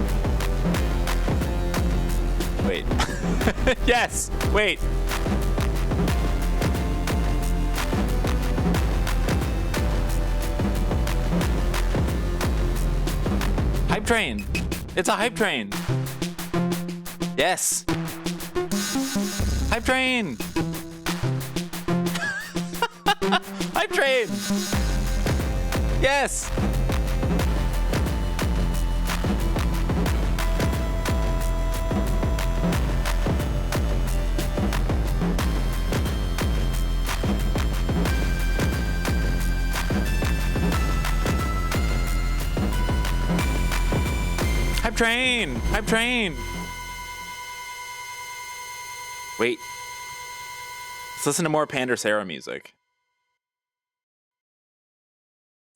Wait. Yes, wait. Hype train. It's a hype train. Yes. Hype train. Hype train. Yes. Hype train! Hype train! Wait. Let's listen to more Pandorcera music.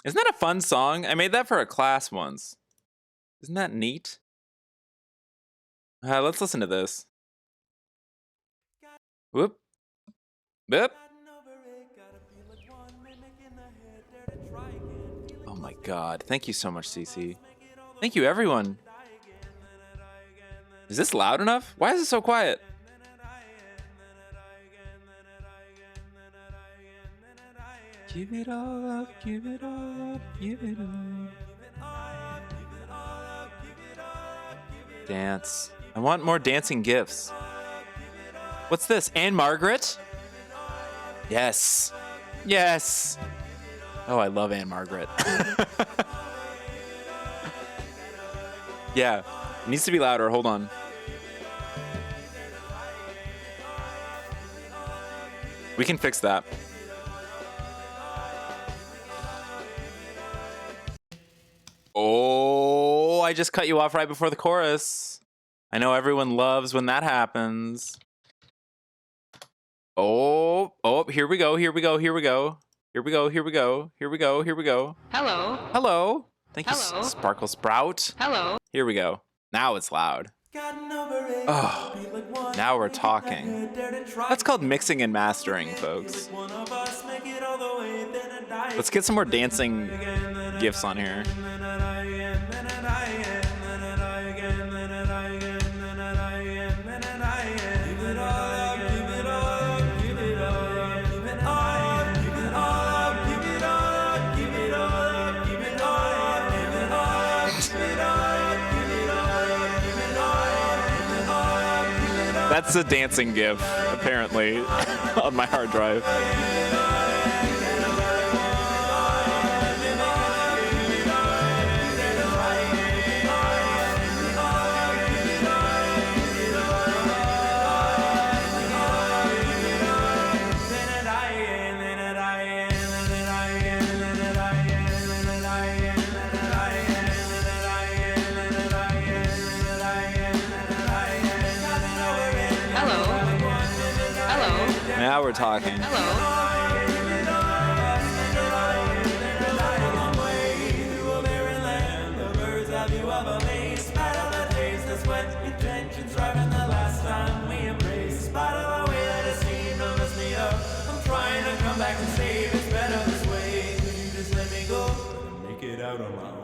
Isn't that a fun song? I made that for a class once. Isn't that neat? Let's listen to this. Whoop. Whoop. Oh my god. Thank you so much, Cece. Thank you, everyone. Is this loud enough? Why is it so quiet? Give it all up, give it all up, give it all. Dance. I want more dancing gifs. What's this? Anne Margaret? Yes. Yes. Oh, I love Anne Margaret. Yeah. It needs to be louder. Hold on. We can fix that. Oh, I just cut you off right before the chorus. I know everyone loves when that happens. Oh, here we go, here we go, here we go. Here we go, here we go, here we go, here we go. Hello. Hello. Thank you, Hello. Sparkle Sprout. Hello. Here we go. Now it's loud. Oh, now we're talking. That's called mixing and mastering, folks. Let's get some more dancing gifts on here. That's a dancing gif, apparently, on my hard drive. Now we're talking. Hello. the sweat, intentions driving the last time we embrace. Despite of our way that it seemed to mess me up, I'm trying to come back and save. It's better this way. Could you just let me go and make it out on my own?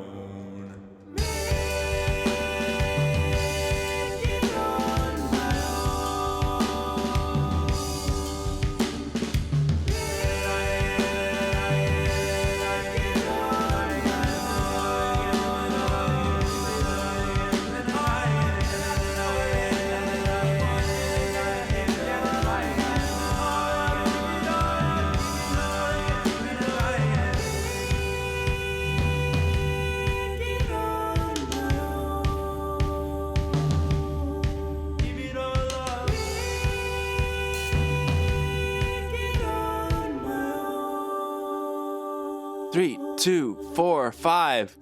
Three, 2, 4, 5.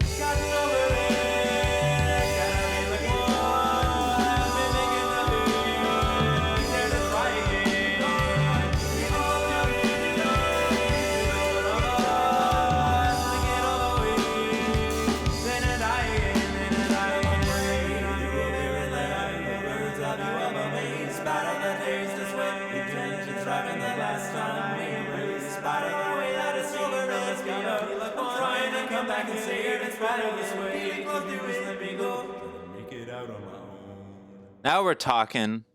Now we're talking.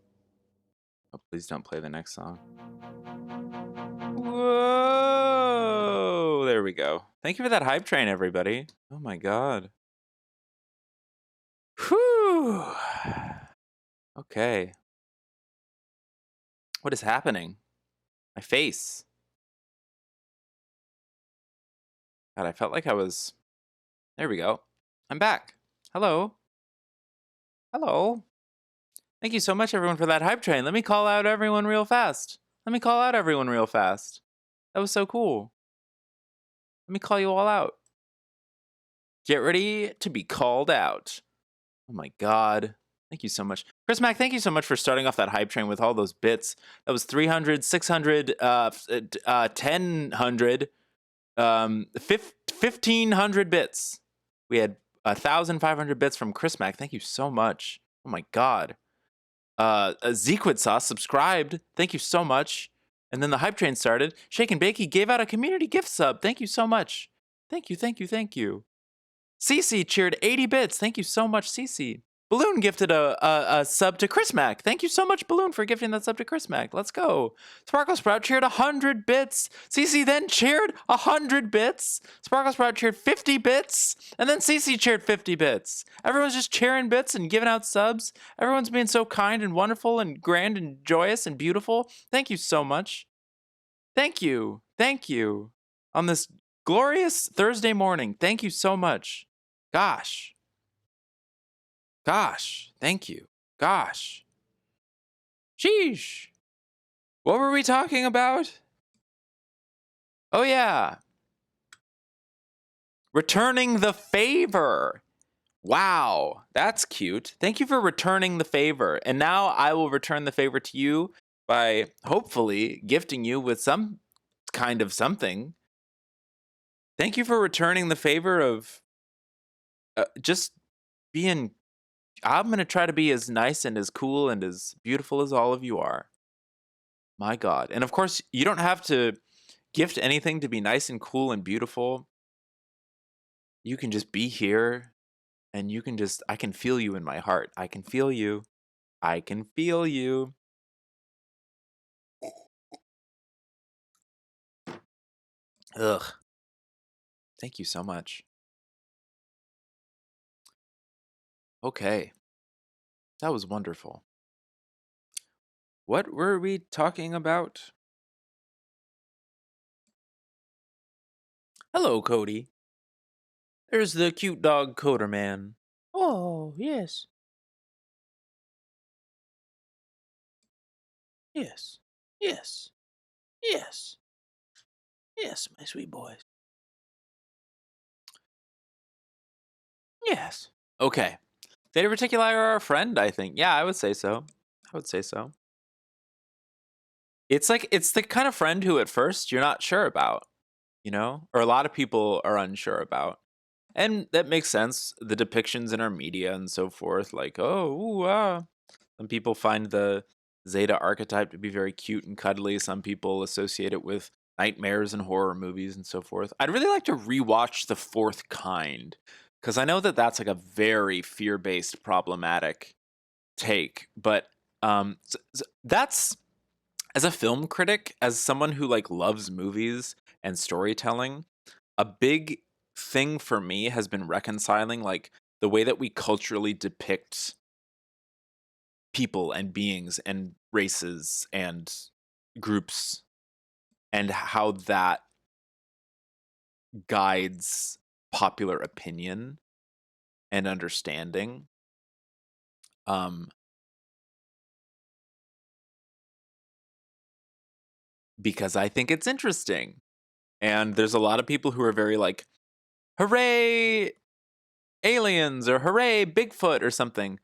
Oh, please don't play the next song. Whoa! There we go. Thank you for that hype train, everybody. Oh my god. Whew. Okay. What is happening? My face. God, I felt like I was... There we go. I'm back. Hello. Hello. Thank you so much, everyone, for that hype train. Let me call out everyone real fast. That was so cool. Let me call you all out. Get ready to be called out. Oh my god. Thank you so much. Chris Mack, thank you so much for starting off that hype train with all those bits. That was 300, 600, 1000, 1500 bits. We had 1,500 bits from Chris Mack. Thank you so much. Oh my god. Zequid Sauce subscribed. Thank you so much. And then the hype train started. Shake and Bakey gave out a community gift sub. Thank you so much. Thank you. Cece cheered 80 bits. Thank you so much, Cece. Balloon gifted a sub to Chris Mack. Thank you so much, Balloon, for gifting that sub to Chris Mack. Let's go. Sparkle Sprout cheered 100 bits. Cece then cheered 100 bits. Sparkle Sprout cheered 50 bits. And then Cece cheered 50 bits. Everyone's just cheering bits and giving out subs. Everyone's being so kind and wonderful and grand and joyous and beautiful. Thank you so much. Thank you. On this glorious Thursday morning. Thank you so much. Gosh, thank you. Gosh. Sheesh. What were we talking about? Oh, yeah. Returning the favor. Wow, that's cute. Thank you for returning the favor. And now I will return the favor to you by hopefully gifting you with some kind of something. Thank you for returning the favor of just being... I'm going to try to be as nice and as cool and as beautiful as all of you are. My God. And of course, you don't have to gift anything to be nice and cool and beautiful. You can just be here and you can just... I can feel you in my heart. I can feel you. Ugh. Thank you so much. Okay. That was wonderful. What were we talking about? Hello, Cody. There's the cute dog Coder Man. Oh, yes. Yes, my sweet boys. Yes. Okay. Theta Reticuli are our friend, I think. Yeah, I would say so. It's the kind of friend who at first you're not sure about, you know? Or a lot of people are unsure about. And that makes sense. The depictions in our media and so forth, like, some people find the Zeta archetype to be very cute and cuddly. Some people associate it with nightmares and horror movies and so forth. I'd really like to rewatch The Fourth Kind because I know that that's like a very fear-based, problematic take. But that's, as a film critic, as someone who like loves movies and storytelling, a big thing for me has been reconciling like the way that we culturally depict people and beings and races and groups and how that guides popular opinion and understanding. Because I think it's interesting. And there's a lot of people who are very like, hooray, aliens, or hooray, Bigfoot, or something.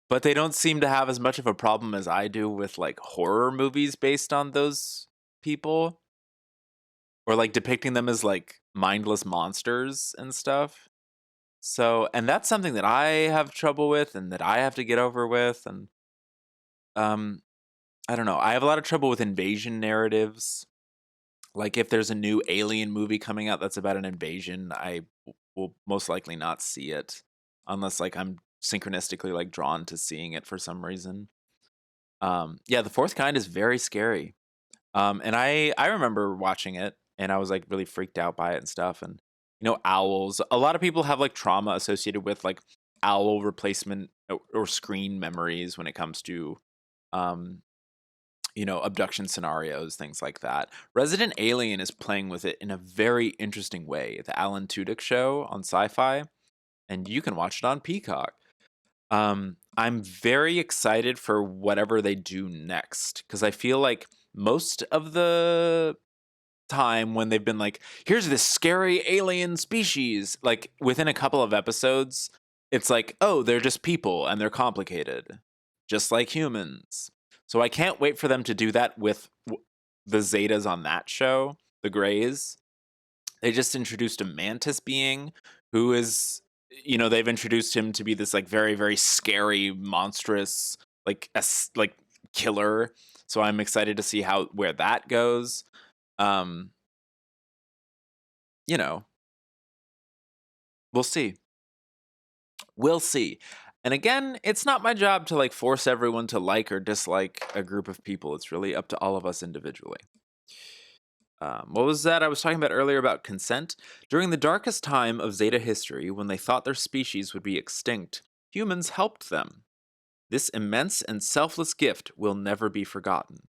But they don't seem to have as much of a problem as I do with like horror movies based on those people. Or like depicting them as like mindless monsters and stuff. So, and that's something that I have trouble with and that I have to get over with. And I don't know. I have a lot of trouble with invasion narratives. Like if there's a new Alien movie coming out that's about an invasion, I will most likely not see it unless like I'm synchronistically like drawn to seeing it for some reason. Yeah, The Fourth Kind is very scary. And I remember watching it and I was like really freaked out by it and stuff. And owls. A lot of people have like trauma associated with like owl replacement or screen memories when it comes to abduction scenarios, things like that. Resident Alien is playing with it in a very interesting way. The Alan Tudyk show on Sci-Fi, and you can watch it on Peacock. I'm very excited for whatever they do next because I feel like most of the time when they've been like, here's this scary alien species, like within a couple of episodes, it's like, oh, they're just people and they're complicated, just like humans. So I can't wait for them to do that with the Zetas on that show, the Greys. They just introduced a mantis being who is, they've introduced him to be this like very, very scary, monstrous, like killer. So I'm excited to see where that goes. We'll see. We'll see. And again, it's not my job to like force everyone to like or dislike a group of people. It's really up to all of us individually. What was that I was talking about earlier about consent? During the darkest time of Zeta history, when they thought their species would be extinct, humans helped them. This immense and selfless gift will never be forgotten.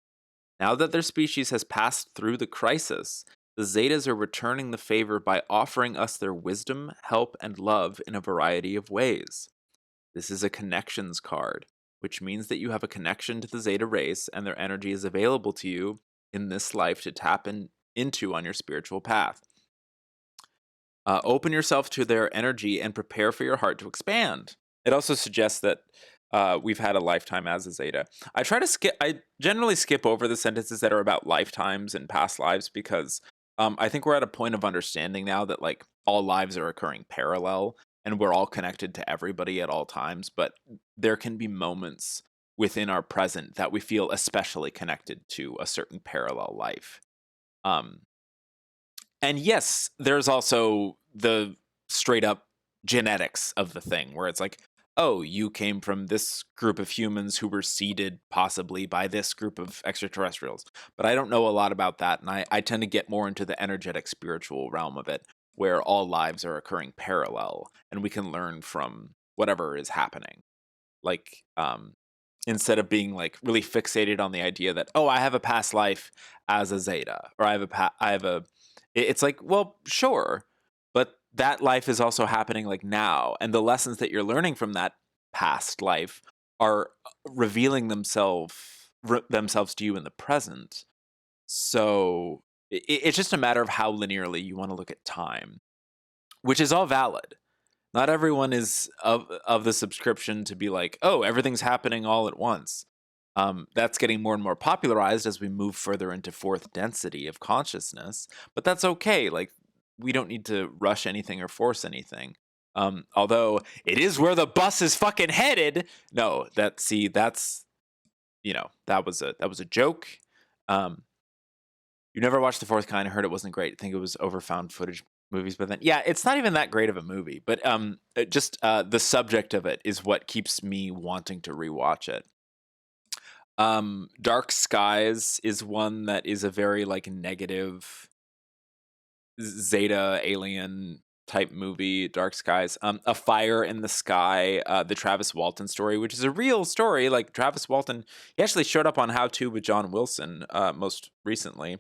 Now that their species has passed through the crisis, the Zetas are returning the favor by offering us their wisdom, help, and love in a variety of ways. This is a connections card, which means that you have a connection to the Zeta race and their energy is available to you in this life to tap into on your spiritual path. Open yourself to their energy and prepare for your heart to expand. It also suggests that we've had a lifetime as a Zeta. I generally skip over the sentences that are about lifetimes and past lives because I think we're at a point of understanding now that like all lives are occurring parallel and we're all connected to everybody at all times, but there can be moments within our present that we feel especially connected to a certain parallel life. And yes, there's also the straight up genetics of the thing where it's like, oh, you came from this group of humans who were seeded possibly by this group of extraterrestrials. But I don't know a lot about that, and I tend to get more into the energetic spiritual realm of it, where all lives are occurring parallel, and we can learn from whatever is happening. Like, instead of being like really fixated on the idea that, oh, I have a past life as a Zeta, or it's like, well, sure, but that life is also happening like now, and the lessons that you're learning from that past life are revealing themselves to you in the present. So it's just a matter of how linearly you want to look at time, which is all valid. Not everyone is of the subscription to be like, oh, everything's happening all at once. That's getting more and more popularized as we move further into fourth density of consciousness, but that's okay. Like, we don't need to rush anything or force anything. Although it is where the bus is fucking headed. No, that's that was a joke. You never watched The Fourth Kind. I heard it wasn't great. I think it was overfound footage movies. But then, yeah, it's not even that great of a movie. But just the subject of it is what keeps me wanting to rewatch it. Dark Skies is one that is a very like negative Zeta alien type movie. Dark Skies. A Fire in the Sky, the Travis Walton story, which is a real story. Like Travis Walton, he actually showed up on How To with John Wilson most recently.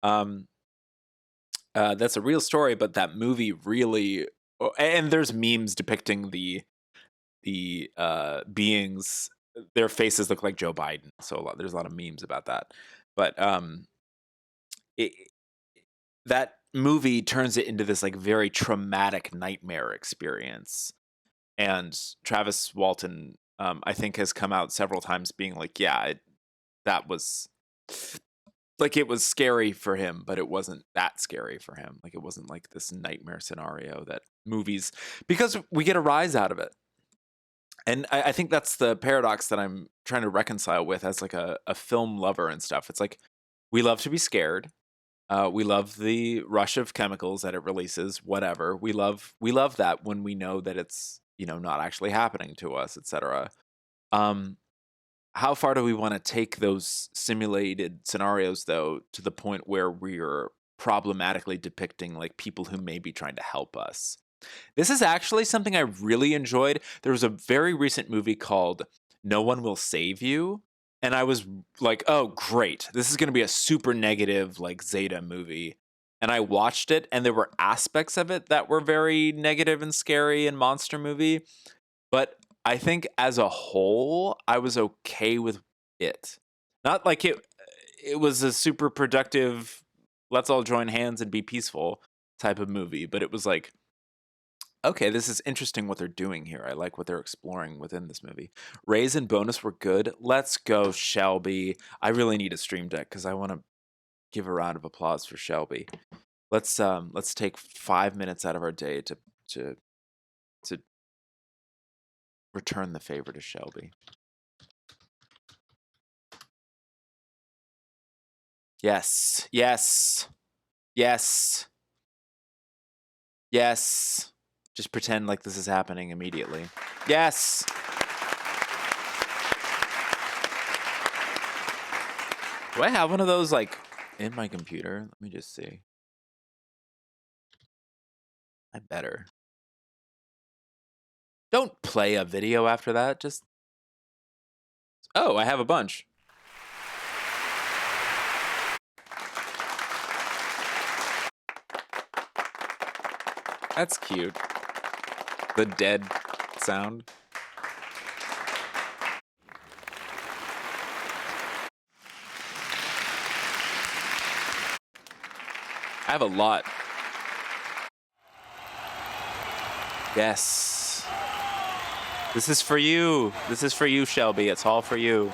That's a real story, but that movie really, and there's memes depicting the beings. Their faces look like Joe Biden, so there's a lot of memes about that. But that movie turns it into this like very traumatic nightmare experience. And Travis Walton, I think, has come out several times being like, yeah, that was like, it was scary for him, but it wasn't that scary for him. Like, it wasn't like this nightmare scenario that movies, because we get a rise out of it. And I think that's the paradox that I'm trying to reconcile with as like a film lover and stuff. It's like, we love to be scared. We love the rush of chemicals that it releases, whatever. We love that when we know that it's, not actually happening to us, etc. How far do we want to take those simulated scenarios, though, to the point where we're problematically depicting like people who may be trying to help us? This is actually something I really enjoyed. There was a very recent movie called No One Will Save You. And I was like, oh, great. This is going to be a super negative, like, Zeta movie. And I watched it, and there were aspects of it that were very negative and scary and monster movie. But I think as a whole, I was okay with it. Not like it was a super productive, let's all join hands and be peaceful type of movie. But it was like, okay, this is interesting what they're doing here. I like what they're exploring within this movie. Raise and Bonus were good. Let's go, Shelby. I really need a stream deck because I want to give a round of applause for Shelby. Let's take 5 minutes out of our day to return the favor to Shelby. Yes. Yes. Yes. Yes. Just pretend like this is happening immediately. Yes! Do I have one of those, like, in my computer? Let me just see. I better. Don't play a video after that. Just... Oh, I have a bunch. That's cute. The dead sound. I have a lot. Yes. This is for you. This is for you, Shelby. It's all for you.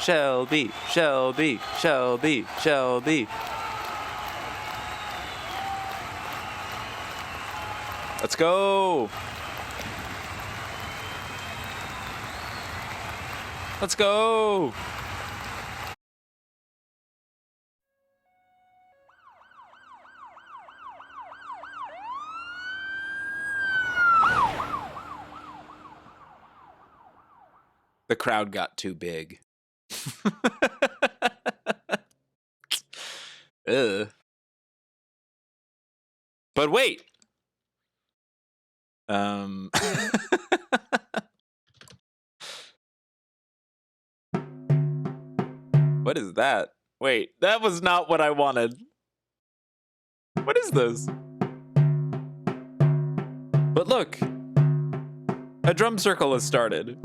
Shelby, Shelby, Shelby, Shelby. Let's go. Let's go. The crowd got too big. Ugh. But wait. What is that? Wait, that was not what I wanted. What is this? But look, a drum circle has started.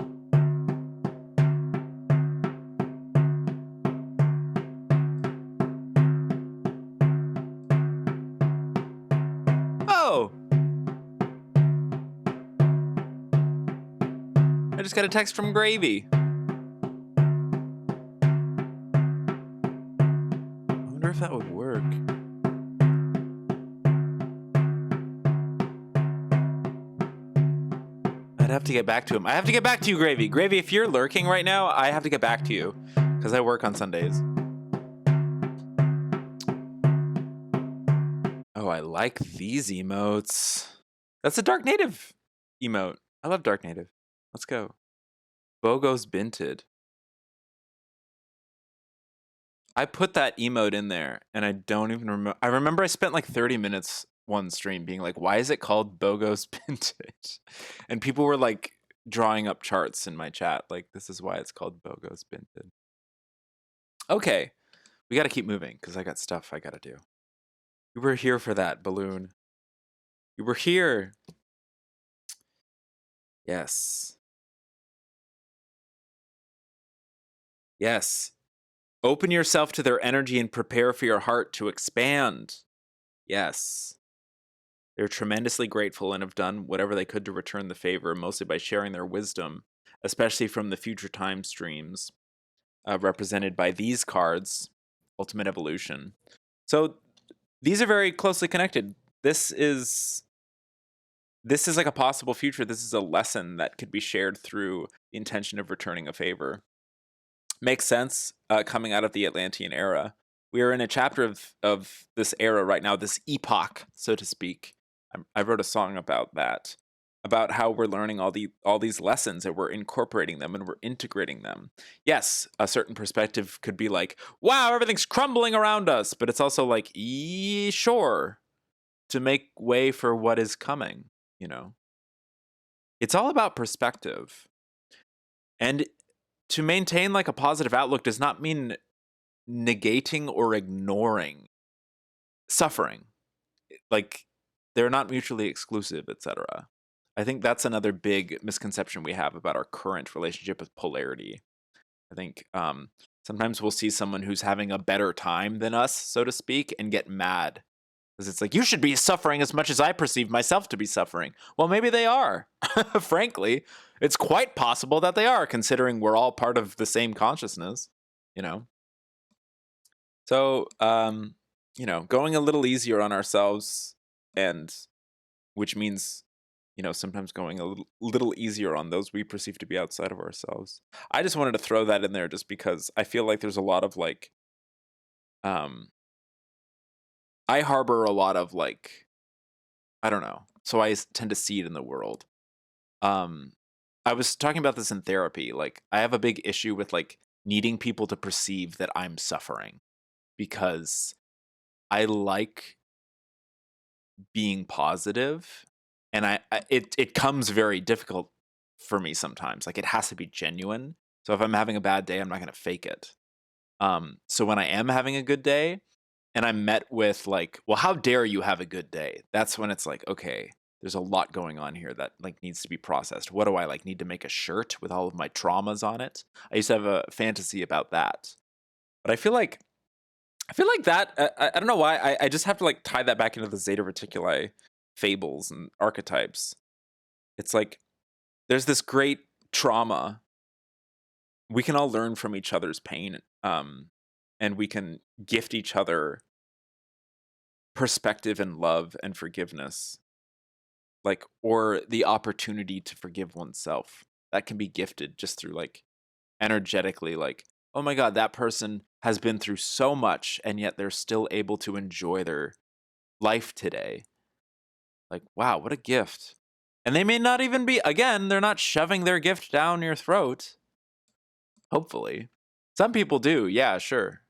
Oh! I just got a text from Gravy. I wonder if that would work. have to get back to him. I have to get back to you, Gravy. Gravy, if you're lurking right now, I have to get back to you because I work on Sundays. Oh, I like these emotes. That's a Dark Native emote. I love Dark Native. Let's go. Bogo's Binted. I put that emote in there and I don't even remember. I remember I spent like 30 minutes one stream being like, why is it called Bogo's Binted? And people were like drawing up charts in my chat. Like, this is why it's called Bogo's Binted. Okay. We got to keep moving because I got stuff I got to do. You were here for that, Balloon. You were here. Yes. Yes. Open yourself to their energy and prepare for your heart to expand. Yes. They're tremendously grateful and have done whatever they could to return the favor, mostly by sharing their wisdom, especially from the future time streams, represented by these cards, Ultimate Evolution. So these are very closely connected. This is like a possible future. This is a lesson that could be shared through the intention of returning a favor. Makes sense coming out of the Atlantean era. We are in a chapter of this era right now, this epoch, so to speak. I wrote a song about that, about how we're learning all these lessons and we're incorporating them and we're integrating them. Yes, a certain perspective could be like, wow, everything's crumbling around us. But it's also like, sure, to make way for what is coming, you know? It's all about perspective. And to maintain like a positive outlook does not mean negating or ignoring suffering. Like, they're not mutually exclusive, etc. I think that's another big misconception we have about our current relationship with polarity. I think sometimes we'll see someone who's having a better time than us, so to speak, and get mad. Because it's like, you should be suffering as much as I perceive myself to be suffering. Well, maybe they are. Frankly, it's quite possible that they are, considering we're all part of the same consciousness, you know? So, you know, going a little easier on ourselves, and which means, you know, sometimes going a little easier on those we perceive to be outside of ourselves. I just wanted to throw that in there just because I feel like there's a lot of like, I harbor a lot of like, I don't know. So I tend to see it in the world. I was talking about this in therapy. Like, I have a big issue with like needing people to perceive that I'm suffering because I like being positive, and it comes very difficult for me sometimes. Like, it has to be genuine. So if I'm having a bad day, I'm not going to fake it. So when I am having a good day and I'm met with like, well, how dare you have a good day? That's when it's like, okay, there's a lot going on here that like needs to be processed. What do I like need to make a shirt with all of my traumas on it? I used to have a fantasy about that, but I feel like that I don't know why I just have to like tie that back into the Zeta Reticuli fables and archetypes. It's like there's this great trauma. We can all learn from each other's pain, and we can gift each other perspective and love and forgiveness, like, or the opportunity to forgive oneself. That can be gifted just through like energetically, like, oh my God, that person has been through so much and yet they're still able to enjoy their life today. Like, wow, what a gift. And they may not even be, again, they're not shoving their gift down your throat. Hopefully. Some people do, yeah, sure.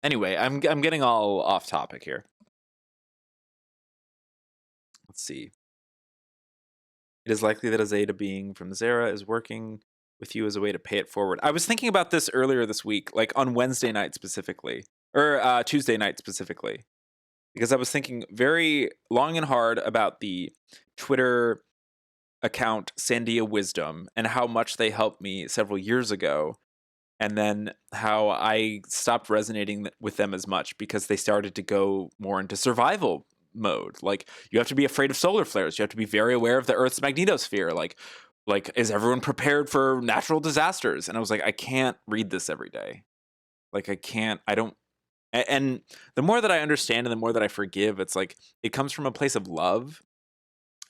Anyway, I'm getting all off topic here. Let's see. It is likely that a Zeta being from Zera is working with you as a way to pay it forward. I was thinking about this earlier this week, like on Wednesday night specifically, or Tuesday night specifically, because I was thinking very long and hard about the Twitter account Sandia Wisdom and how much they helped me several years ago, and then how I stopped resonating with them as much because they started to go more into survival mode. Like, you have to be afraid of solar flares. You have to be very aware of the Earth's magnetosphere. Like, is everyone prepared for natural disasters? And I was like, I can't read this every day. Like, I don't. And the more that I understand and the more that I forgive, it's like, it comes from a place of love.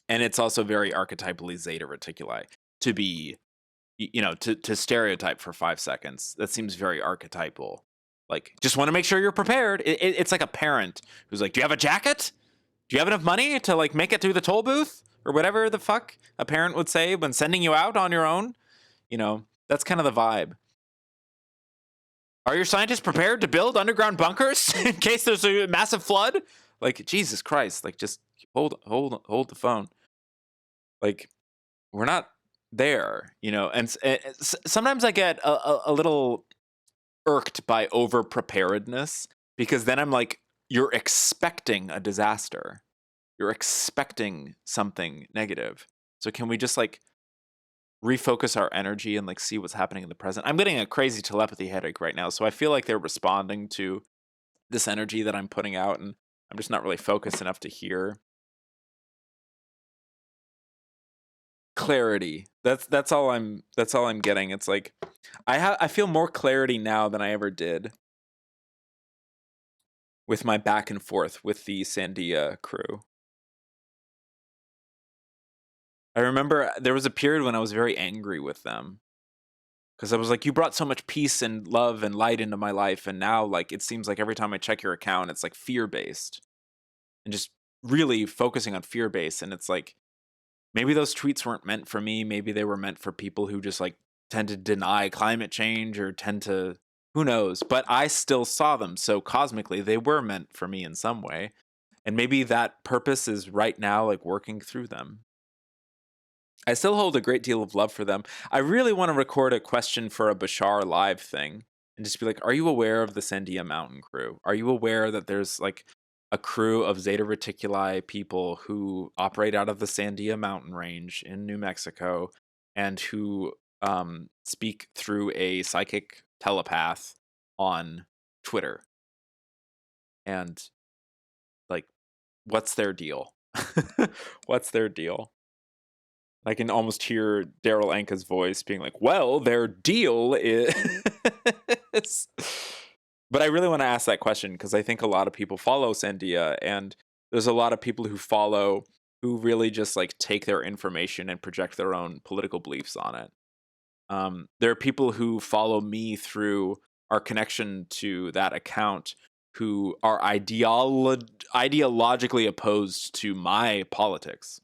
And it's also very archetypally Zeta Reticuli to be, to stereotype for 5 seconds. That seems very archetypal. Like, just want to make sure you're prepared. It's like a parent who's like, do you have a jacket? Do you have enough money to like make it through the toll booth? Or whatever the fuck a parent would say when sending you out on your own. That's kind of the vibe. Are your scientists prepared to build underground bunkers in case there's a massive flood? Like, Jesus Christ, like, just hold the phone. Like, we're not there, and sometimes I get a little irked by over preparedness, because then I'm like, you're expecting a disaster. You're expecting something negative. So can we just like refocus our energy and like see what's happening in the present? I'm getting a crazy telepathy headache right now, so I feel like they're responding to this energy that I'm putting out, and I'm just not really focused enough to hear. Clarity. That's all I'm getting. It's like I feel more clarity now than I ever did with my back and forth with the Sandia crew. I remember there was a period when I was very angry with them, because I was like, you brought so much peace and love and light into my life, and now like it seems like every time I check your account it's like fear-based and just really focusing on fear-based. And it's like, maybe those tweets weren't meant for me. Maybe they were meant for people who just like tend to deny climate change or tend to, who knows, but I still saw them, so cosmically they were meant for me in some way, and maybe that purpose is right now like working through them. I still hold a great deal of love for them. I really want to record a question for a Bashar live thing and just be like, are you aware of the Sandia Mountain crew? Are you aware that there's like a crew of Zeta Reticuli people who operate out of the Sandia Mountain range in New Mexico and who speak through a psychic telepath on Twitter? And like, what's their deal? What's their deal? I can almost hear Daryl Anka's voice being like, well, their deal is... But I really want to ask that question, because I think a lot of people follow Sandia, and there's a lot of people who follow who really just like take their information and project their own political beliefs on it. There are people who follow me through our connection to that account who are ideologically opposed to my politics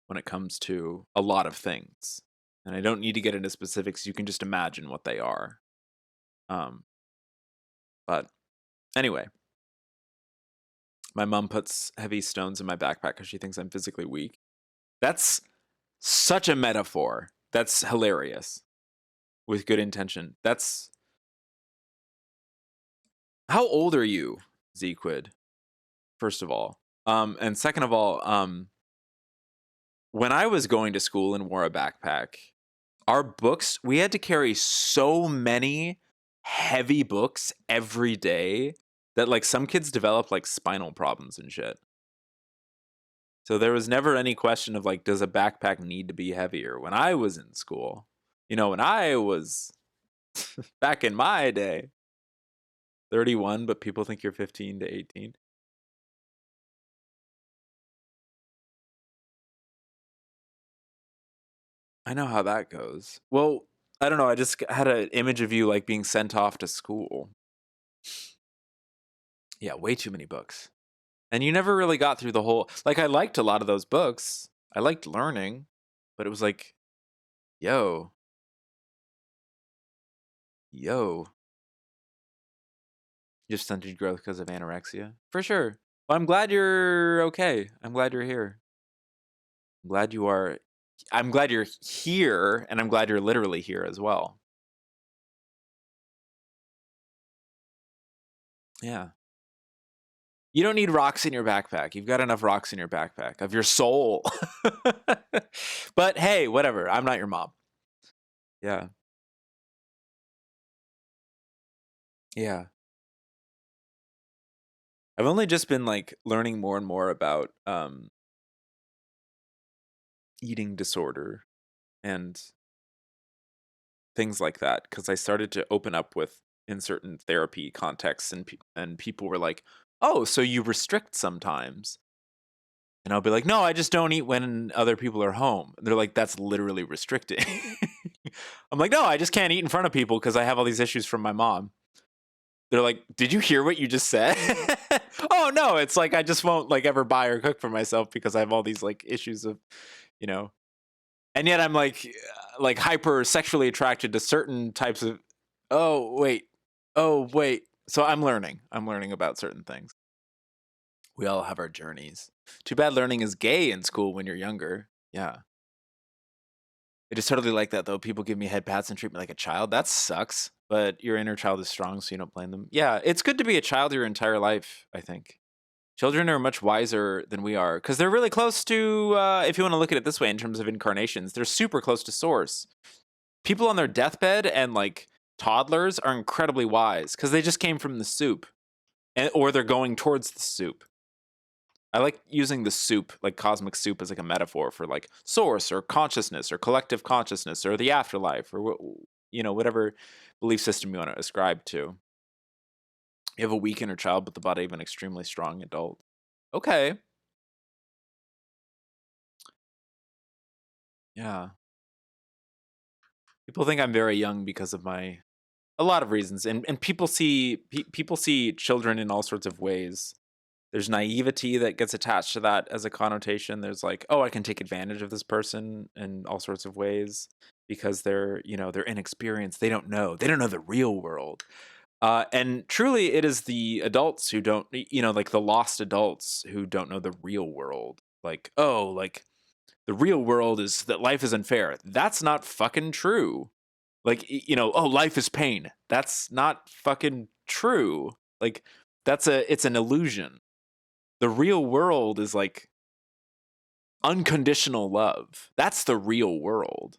when it comes to a lot of things. And I don't need to get into specifics. You can just imagine what they are. But anyway, my mom puts heavy stones in my backpack because she thinks I'm physically weak. That's such a metaphor. That's hilarious. With good intention. That's... How old are you, Zequid? First of all. And second of all, when I was going to school and wore a backpack, our books, we had to carry so many heavy books every day that like some kids develop like spinal problems and shit. So there was never any question of like, does a backpack need to be heavier? When I was in school, when I was back in my day, 31, but people think you're 15 to 18. I know how that goes. Well, I don't know. I just had an image of you like being sent off to school. Yeah, way too many books. And you never really got through the whole... Like, I liked a lot of those books. I liked learning. But it was like, yo. You have stunted growth because of anorexia? For sure. Well, I'm glad you're okay. I'm glad you're here. I'm glad you're here, and I'm glad you're literally here as well. Yeah. You don't need rocks in your backpack. You've got enough rocks in your backpack of your soul. But hey, whatever. I'm not your mom. Yeah. Yeah. I've only just been like learning more and more about eating disorder and things like that, because I started to open up with in certain therapy contexts, and people were like, oh, so you restrict sometimes. And I'll be like, no, I just don't eat when other people are home. They're like, that's literally restricting. I'm like, no, I just can't eat in front of people because I have all these issues from my mom. They're like, did you hear what you just said? Oh no, it's like I just won't like ever buy or cook for myself because I have all these like issues of, you know. And yet I'm like hyper sexually attracted to certain types of. Oh wait, oh wait. So I'm learning. I'm learning about certain things. We all have our journeys. Too bad learning is gay in school when you're younger. Yeah. It is totally like that though. People give me head pats and treat me like a child. That sucks. But your inner child is strong, so you don't blame them. Yeah, it's good to be a child your entire life, I think. Children are much wiser than we are because they're really close to, if you want to look at it this way in terms of incarnations, they're super close to source. People on their deathbed and like toddlers are incredibly wise because they just came from the soup, or they're going towards the soup. I like using the soup, like cosmic soup, as like a metaphor for like source or consciousness or collective consciousness or the afterlife or whatever belief system you want to ascribe to. You have a weak inner child, but the body of an extremely strong adult. Okay. Yeah. People think I'm very young because of a lot of reasons, and people see children in all sorts of ways. There's naivety that gets attached to that as a connotation. There's like, oh, I can take advantage of this person in all sorts of ways because they're inexperienced. They don't know the real world. And truly, it is the adults who don't, like the lost adults who don't know the real world. Like, oh, like the real world is that life is unfair. That's not fucking true. Like, oh, life is pain. That's not fucking true. Like, it's an illusion. The real world is like unconditional love. That's the real world.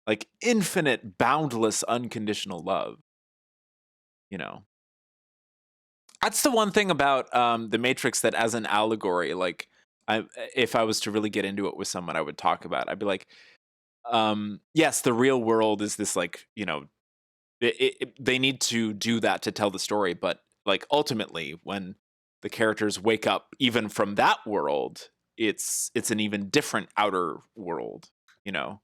Like infinite, boundless, unconditional love. That's the one thing about the Matrix that as an allegory, like if I was to really get into it with someone, I would talk about. I'd be like, yes, the real world is this like, they need to do that to tell the story, but like ultimately when the characters wake up even from that world, it's an even different outer world. The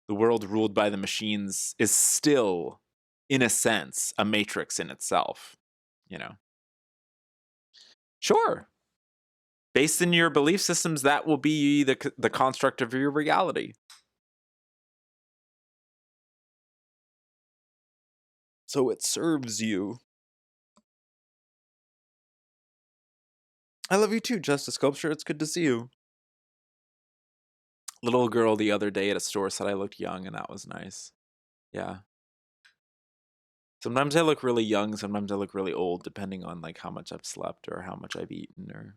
world ruled by the machines is still in a sense a matrix in itself. Sure, based in your belief systems, that will be the construct of your reality. So it serves you. I love you too, Justice Sculpture. It's good to see you. Little girl the other day at a store said I looked young, and that was nice. Yeah. Sometimes I look really young, sometimes I look really old, depending on like how much I've slept or how much I've eaten or.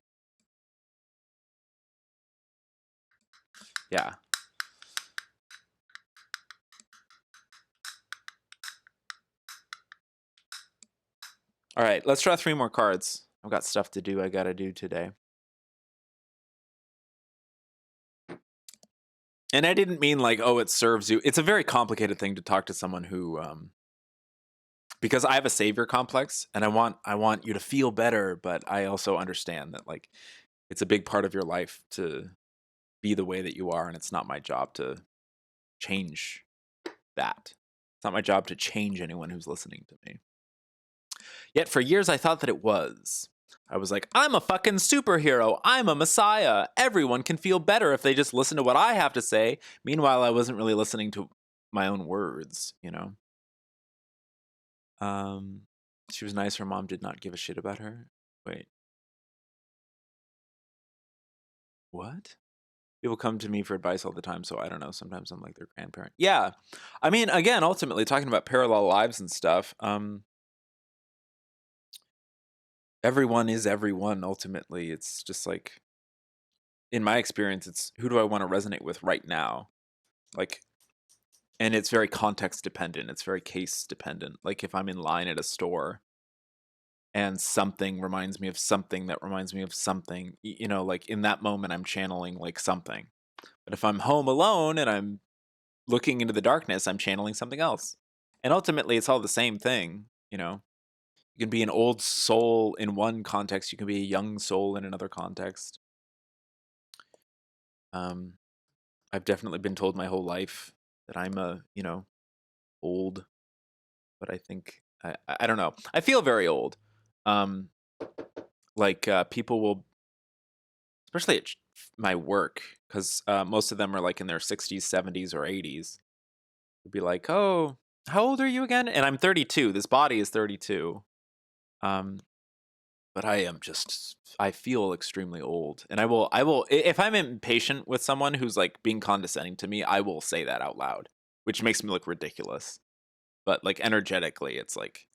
Yeah. All right, let's try 3 more cards. I've got stuff to do I gotta do today. And I didn't mean like, oh, it serves you. It's a very complicated thing to talk to someone who, because I have a savior complex and I want you to feel better, but I also understand that like it's a big part of your life to be the way that you are, and it's not my job to change that. It's not my job to change anyone who's listening to me. Yet for years I thought that it was. I was like, I'm a fucking superhero. I'm a messiah. Everyone can feel better if they just listen to what I have to say. Meanwhile, I wasn't really listening to my own words, She was nice. Her mom did not give a shit about her. Wait. What? People come to me for advice all the time, so I don't know. Sometimes I'm like their grandparent. Yeah. I mean, again, ultimately, talking about parallel lives and stuff, everyone is everyone, ultimately. It's just like, in my experience, it's who do I want to resonate with right now? Like, and it's very context dependent. It's very case dependent. Like if I'm in line at a store and something reminds me of something that reminds me of something, like in that moment, I'm channeling like something. But if I'm home alone and I'm looking into the darkness, I'm channeling something else. And ultimately, it's all the same thing, You can be an old soul in one context. You can be a young soul in another context. I've definitely been told my whole life that I'm old, but I think I don't know. I feel very old. Um, people will, especially at my work, because most of them are like in their 60s, 70s, or 80s. They'd be like, "Oh, how old are you again?" And I'm 32. This body is 32. Um, but I feel extremely old, and if I'm impatient with someone who's like being condescending to me, I will say that out loud, which makes me look ridiculous. But like energetically, it's like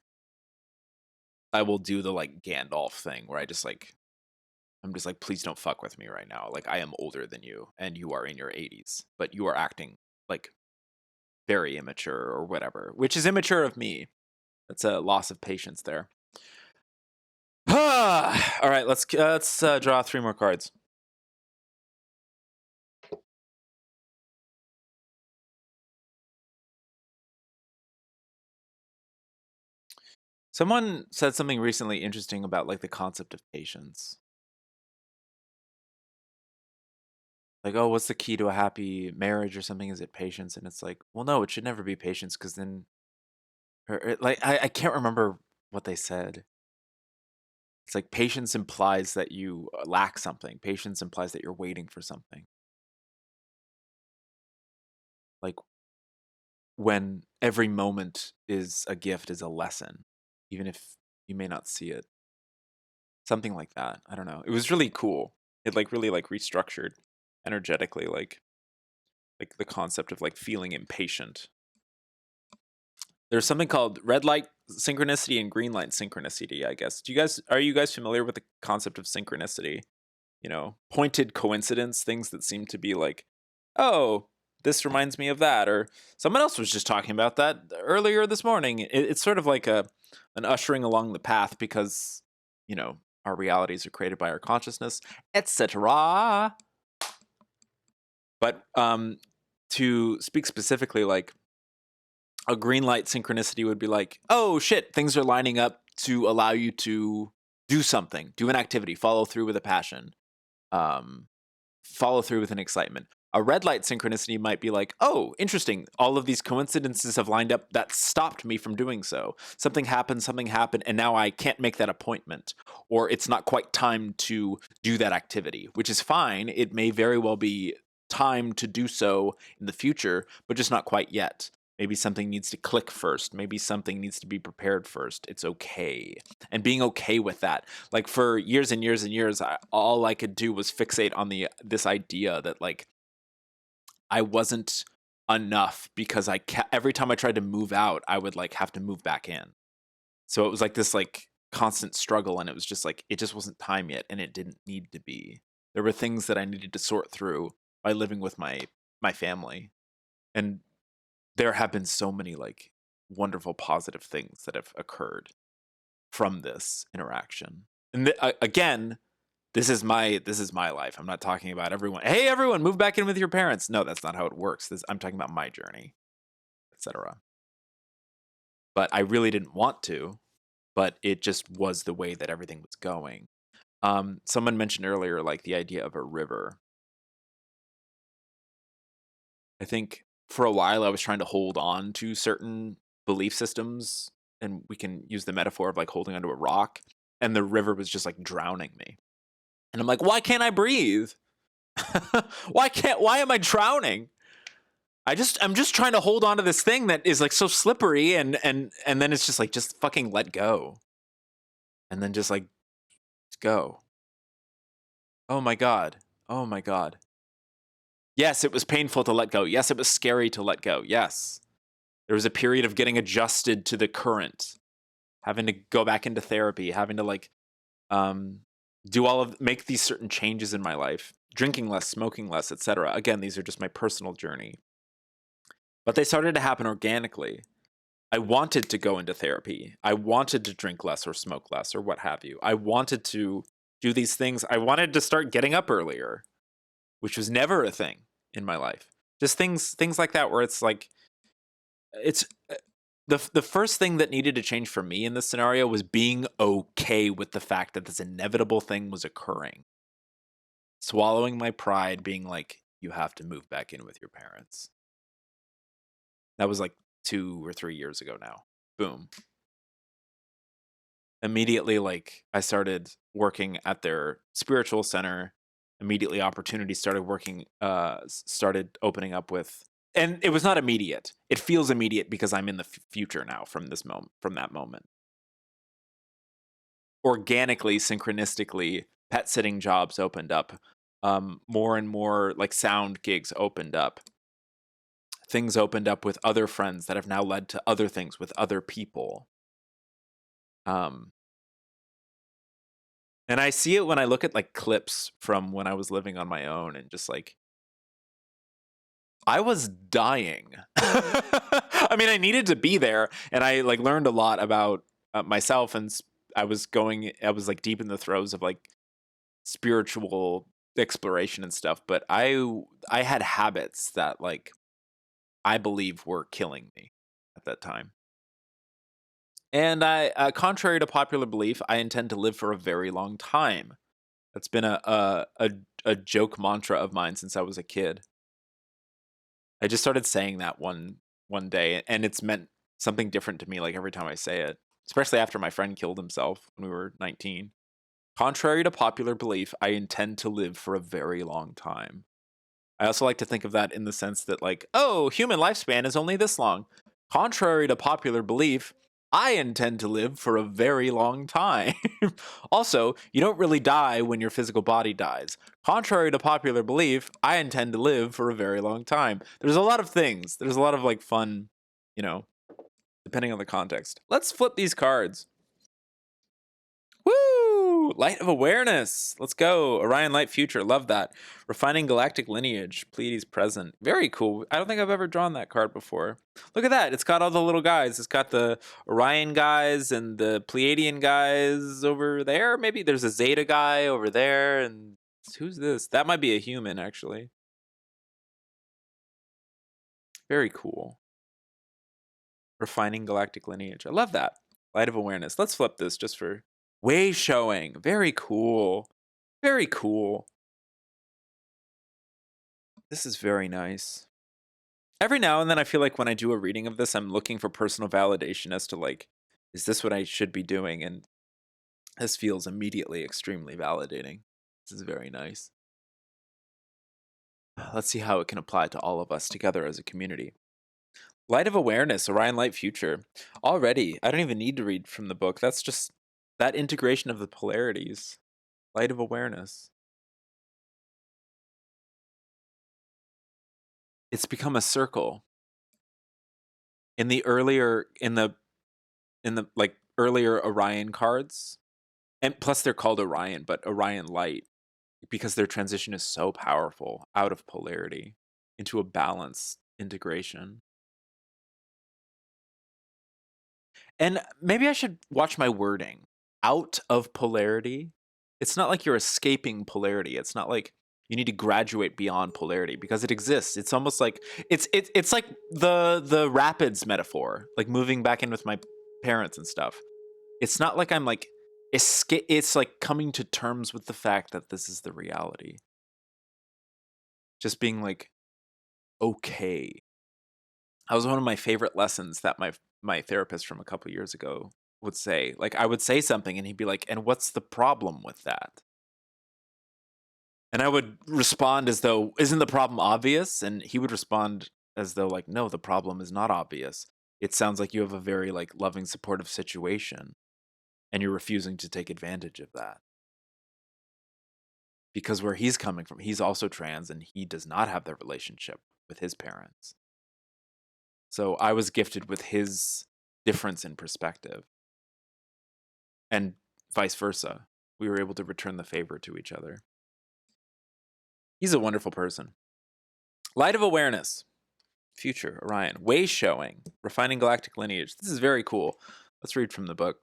I will do the like Gandalf thing where I'm just like, please don't fuck with me right now. Like, I am older than you and you are in your 80s, but you are acting like very immature or whatever, which is immature of me. That's a loss of patience there. All right, let's draw 3 more cards. Someone said something recently interesting about like the concept of patience. Like, oh, what's the key to a happy marriage or something? Is it patience? And it's like, well, no, it should never be patience, because then, I can't remember what they said. It's like patience implies that you lack something. Patience implies that you're waiting for something. Like, when every moment is a gift, is a lesson, even if you may not see it. Something like that. I don't know. It was really cool. It like really like restructured energetically, like the concept of like feeling impatient. There's something called red light synchronicity and green light synchronicity, I guess. Are you guys familiar with the concept of synchronicity? Pointed coincidence, things that seem to be like, oh, this reminds me of that, or someone else was just talking about that earlier this morning. It's sort of like an ushering along the path, because our realities are created by our consciousness, etc. But to speak specifically, like a green light synchronicity would be like, oh shit, things are lining up to allow you to do something, do an activity, follow through with a passion, follow through with an excitement. A red light synchronicity might be like, oh, interesting, all of these coincidences have lined up that stopped me from doing so. Something happened, and now I can't make that appointment, or it's not quite time to do that activity, which is fine. It may very well be time to do so in the future, but just not quite yet. Maybe something needs to click first. Maybe something needs to be prepared first. It's okay. And being okay with that. Like for years and years and years, all I could do was fixate on this idea that like I wasn't enough, because every time I tried to move out, I would like have to move back in. So it was like this like constant struggle, and it was just like it just wasn't time yet, and it didn't need to be. There were things that I needed to sort through by living with my family. And there have been so many like wonderful positive things that have occurred from this interaction. And again, this is my life. I'm not talking about everyone. Hey, everyone, move back in with your parents. No, that's not how it works. I'm talking about my journey, etc. But I really didn't want to, but it just was the way that everything was going. Someone mentioned earlier, like the idea of a river. I think for a while I was trying to hold on to certain belief systems, and we can use the metaphor of like holding onto a rock, and the river was just like drowning me. And I'm like, why can't I breathe? why am I drowning? I'm just trying to hold on to this thing that is like so slippery, and then it's just like, just fucking let go. And then just like go. Oh my God. Oh my God. Yes, it was painful to let go. Yes, it was scary to let go. Yes. There was a period of getting adjusted to the current, having to go back into therapy, having to like make these certain changes in my life, drinking less, smoking less, etc. Again, these are just my personal journey. But they started to happen organically. I wanted to go into therapy. I wanted to drink less or smoke less or what have you. I wanted to do these things. I wanted to start getting up earlier, which was never a thing in my life. Just things like that, where it's like, it's the first thing that needed to change for me in this scenario was being okay with the fact that this inevitable thing was occurring. Swallowing my pride, being like, you have to move back in with your parents. That was like 2 or 3 years ago now. Boom. Immediately, like, I started working at their spiritual center. Immediately, opportunities started opening up with, and it was not immediate. It feels immediate because I'm in the future now from that moment. Organically, synchronistically, pet sitting jobs opened up. More and more like sound gigs opened up. Things opened up with other friends that have now led to other things with other people. And I see it when I look at like clips from when I was living on my own, and just like, I was dying. I mean, I needed to be there, and I like learned a lot about myself, and I was like deep in the throes of like spiritual exploration and stuff, but I had habits that like I believe were killing me at that time. And contrary to popular belief, I intend to live for a very long time. That's been a joke mantra of mine since I was a kid. I just started saying that one day, and it's meant something different to me like every time I say it, especially after my friend killed himself when we were 19. Contrary to popular belief, I intend to live for a very long time. I also like to think of that in the sense that, like, oh, human lifespan is only this long. Contrary to popular belief, I intend to live for a very long time. Also, you don't really die when your physical body dies. Contrary to popular belief, I intend to live for a very long time. There's a lot of things. There's a lot of like fun, depending on the context. Let's flip these cards. Woo! Light of Awareness. Let's go. Orion Light Future. Love that. Refining Galactic Lineage. Pleiades Present. Very cool. I don't think I've ever drawn that card before. Look at that. It's got all the little guys. It's got the Orion guys and the Pleiadian guys over there. Maybe there's a Zeta guy over there. And who's this? That might be a human, actually. Very cool. Refining Galactic Lineage. I love that. Light of Awareness. Let's flip this just for way showing. Very cool. Very cool. This is very nice. Every now and then I feel like when I do a reading of this, I'm looking for personal validation as to like, is this what I should be doing? And this feels immediately extremely validating. This is very nice. Let's see how it can apply to all of us together as a community. Light of Awareness, Orion Light Future. Already, I don't even need to read from the book. That's just that integration of the polarities. Light of Awareness. It's become a circle. In the earlier like earlier Orion cards, and plus they're called Orion, but Orion Light, because their transition is so powerful out of polarity into a balanced integration. And maybe I should watch my wording. Out of polarity. It's not like you're escaping polarity. It's not like you need to graduate beyond polarity because it exists. It's almost like it's like the rapids metaphor, like moving back in with my parents and stuff. It's not like I'm like escape. It's like coming to terms with the fact that this is the reality. Just being like, okay. That was one of my favorite lessons that my therapist from a couple years ago would say. Like, I would say something and he'd be like, and what's the problem with that? And I would respond as though, isn't the problem obvious? And he would respond as though like, no, the problem is not obvious. It sounds like you have a very like loving, supportive situation and you're refusing to take advantage of that. Because where he's coming from, he's also trans and he does not have that relationship with his parents. So I was gifted with his difference in perspective. And vice versa. We were able to return the favor to each other. He's a wonderful person. Light of Awareness. Future, Orion. Way showing. Refining Galactic Lineage. This is very cool. Let's read from the book.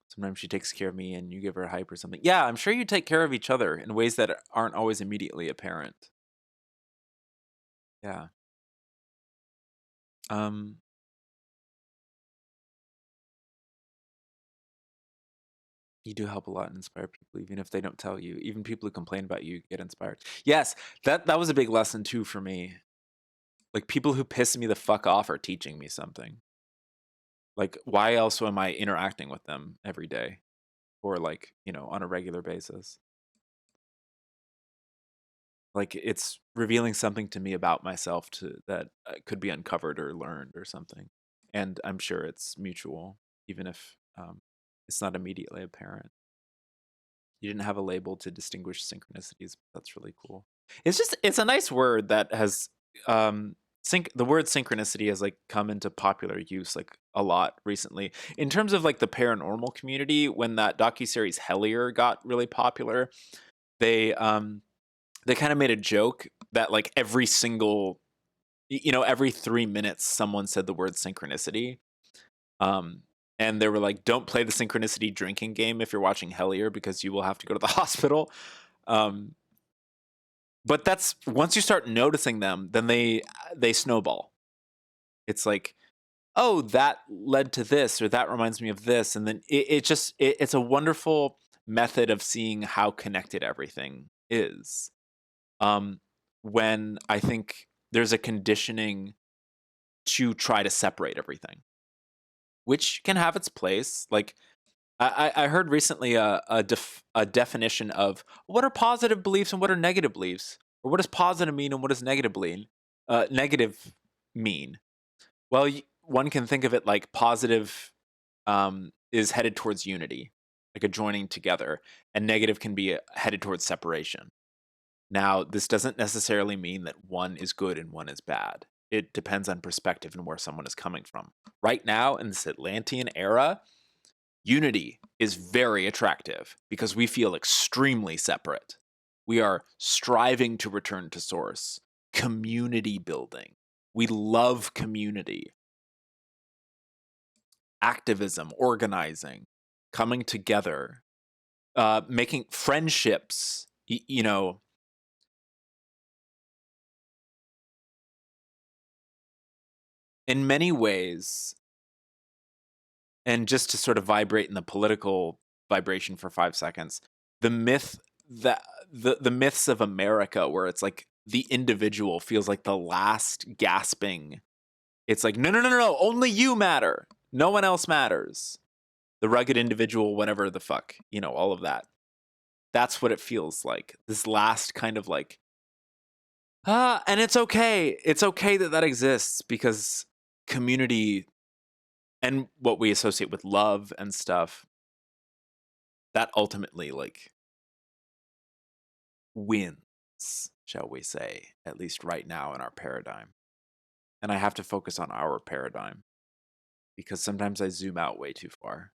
Sometimes she takes care of me and you give her a hype or something. Yeah, I'm sure you take care of each other in ways that aren't always immediately apparent. Yeah. Um, You do help a lot and inspire people, even if they don't tell you. Even people who complain about you get inspired. Yes, that was a big lesson too for me. Like people who piss me the fuck off are teaching me something. Like why else am I interacting with them every day or like, on a regular basis? Like it's revealing something to me about myself that could be uncovered or learned or something. And I'm sure it's mutual, even if it's not immediately apparent. You didn't have a label to distinguish synchronicities. That's really cool. It's a nice word that has the word synchronicity has like come into popular use like a lot recently. In terms of like the paranormal community, when that docuseries Hellier got really popular, they kind of made a joke that like every 3 minutes someone said the word synchronicity. And they were like, don't play the synchronicity drinking game if you're watching Hellier because you will have to go to the hospital. But that's once you start noticing them, then they snowball. It's like, oh, that led to this, or that reminds me of this, and then it's a wonderful method of seeing how connected everything is. When I think there's a conditioning to try to separate everything, which can have its place. Like I heard recently a definition of what are positive beliefs and what are negative beliefs, or what does positive mean and what does negative mean. Well, one can think of it like positive is headed towards unity, like a joining together, and negative can be headed towards separation. Now, this doesn't necessarily mean that one is good and one is bad. It depends on perspective and where someone is coming from. Right now, in this Atlantean era, unity is very attractive because we feel extremely separate. We are striving to return to source. Community building. We love community. Activism, organizing, coming together, making friendships, in many ways, and just to sort of vibrate in the political vibration for 5 seconds, the myth that the myths of America, where it's like the individual feels like the last gasping. It's like, no, only you matter. No one else matters. The rugged individual, whatever the fuck, all of that. That's what it feels like. This last kind of like, and it's okay. It's okay that exists because community and what we associate with love and stuff, that ultimately like wins, shall we say, at least right now in our paradigm. And I have to focus on our paradigm because sometimes I zoom out way too far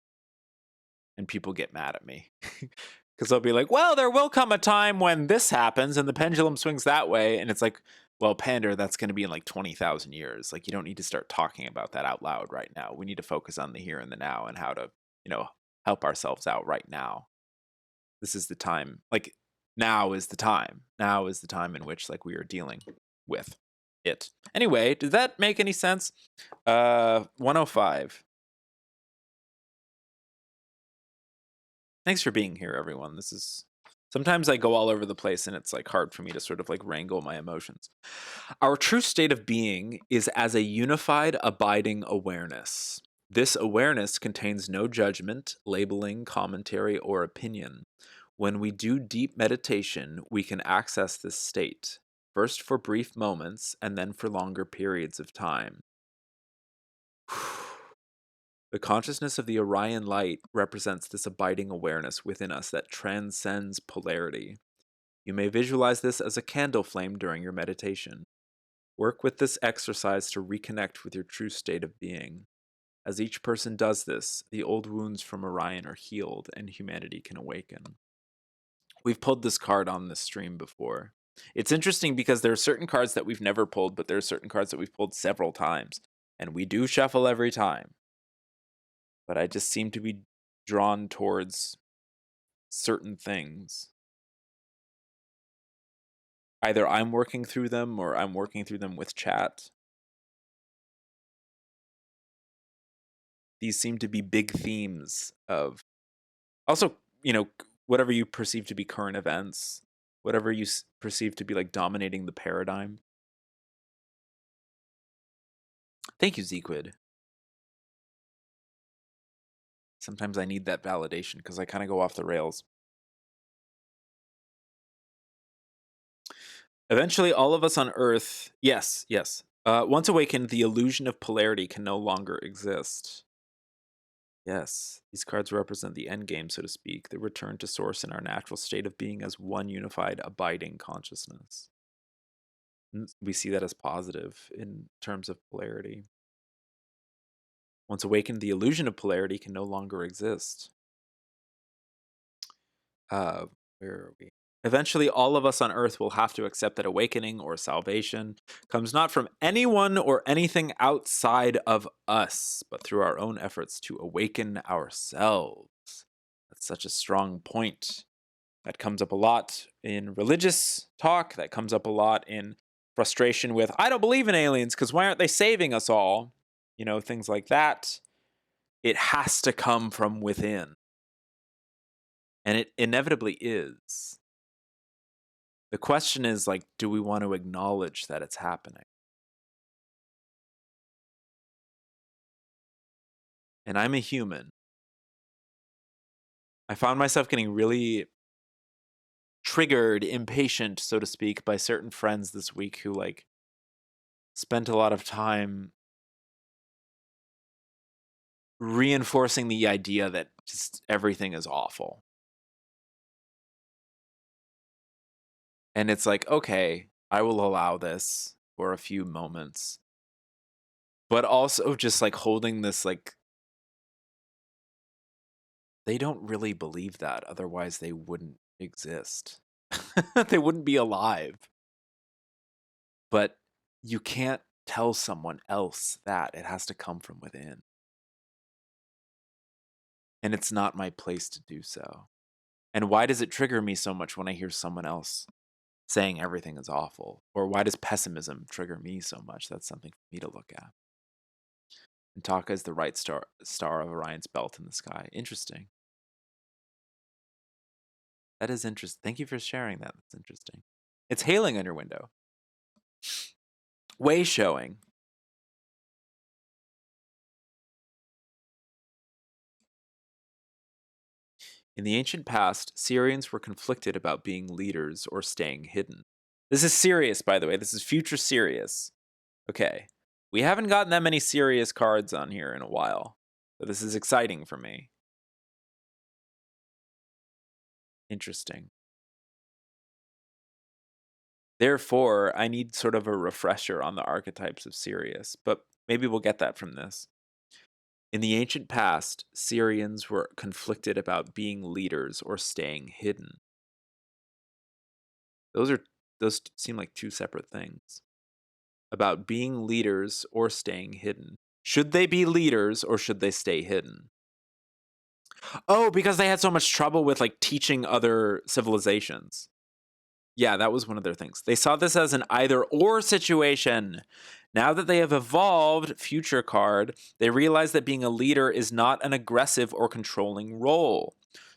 and people get mad at me because they'll be like, well, there will come a time when this happens and the pendulum swings that way. And it's like, well, Pander, that's going to be in like 20,000 years. Like, you don't need to start talking about that out loud right now. We need to focus on the here and the now and how to, help ourselves out right now. This is the time. Like, now is the time. Now is the time in which like we are dealing with it. Anyway, did that make any sense? 105. Thanks for being here, everyone. This is sometimes I go all over the place and it's like hard for me to sort of like wrangle my emotions. Our true state of being is as a unified, abiding awareness. This awareness contains no judgment, labeling, commentary, or opinion. When we do deep meditation, we can access this state, first for brief moments and then for longer periods of time. The consciousness of the Orion light represents this abiding awareness within us that transcends polarity. You may visualize this as a candle flame during your meditation. Work with this exercise to reconnect with your true state of being. As each person does this, the old wounds from Orion are healed and humanity can awaken. We've pulled this card on this stream before. It's interesting because there are certain cards that we've never pulled, but there are certain cards that we've pulled several times. And we do shuffle every time. But I just seem to be drawn towards certain things. Either I'm working through them or I'm working through them with chat. These seem to be big themes of Also, whatever you perceive to be current events, whatever you perceive to be like dominating the paradigm. Thank you, Zequid. Sometimes I need that validation because I kind of go off the rails. Eventually, all of us on Earth, yes. Once awakened, the illusion of polarity can no longer exist. Yes, these cards represent the end game, so to speak, the return to source in our natural state of being as one unified, abiding consciousness. And we see that as positive in terms of polarity. Once awakened, the illusion of polarity can no longer exist. Where are we? Eventually, all of us on Earth will have to accept that awakening or salvation comes not from anyone or anything outside of us, but through our own efforts to awaken ourselves. That's such a strong point. That comes up a lot in religious talk. That comes up a lot in frustration with, I don't believe in aliens because why aren't they saving us all? Things like that. It has to come from within. And it inevitably is. The question is, do we want to acknowledge that it's happening? And I'm a human. I found myself getting really triggered, impatient, so to speak, by certain friends this week who, spent a lot of time reinforcing the idea that just everything is awful. And it's like, okay, I will allow this for a few moments. But also just holding this they don't really believe that, otherwise they wouldn't exist. They wouldn't be alive. But you can't tell someone else that. It has to come from within. And it's not my place to do so. And why does it trigger me so much when I hear someone else saying everything is awful? Or why does pessimism trigger me so much? That's something for me to look at. And Taka is the right star of Orion's belt in the sky. Interesting. That is interesting. Thank you for sharing that. That's interesting. It's hailing on your window. Way showing. In the ancient past, Syrians were conflicted about being leaders or staying hidden. This is serious, by the way. This is future serious. Okay. We haven't gotten that many serious cards on here in a while. So this is exciting for me. Interesting. Therefore, I need sort of a refresher on the archetypes of Sirius, but maybe we'll get that from this. In the ancient past, Syrians were conflicted about being leaders or staying hidden. Those seem like two separate things. About being leaders or staying hidden. Should they be leaders or should they stay hidden? Oh, because they had so much trouble with teaching other civilizations. Yeah, that was one of their things. They saw this as an either-or situation. Now that they have evolved, future card, they realize that being a leader is not an aggressive or controlling role.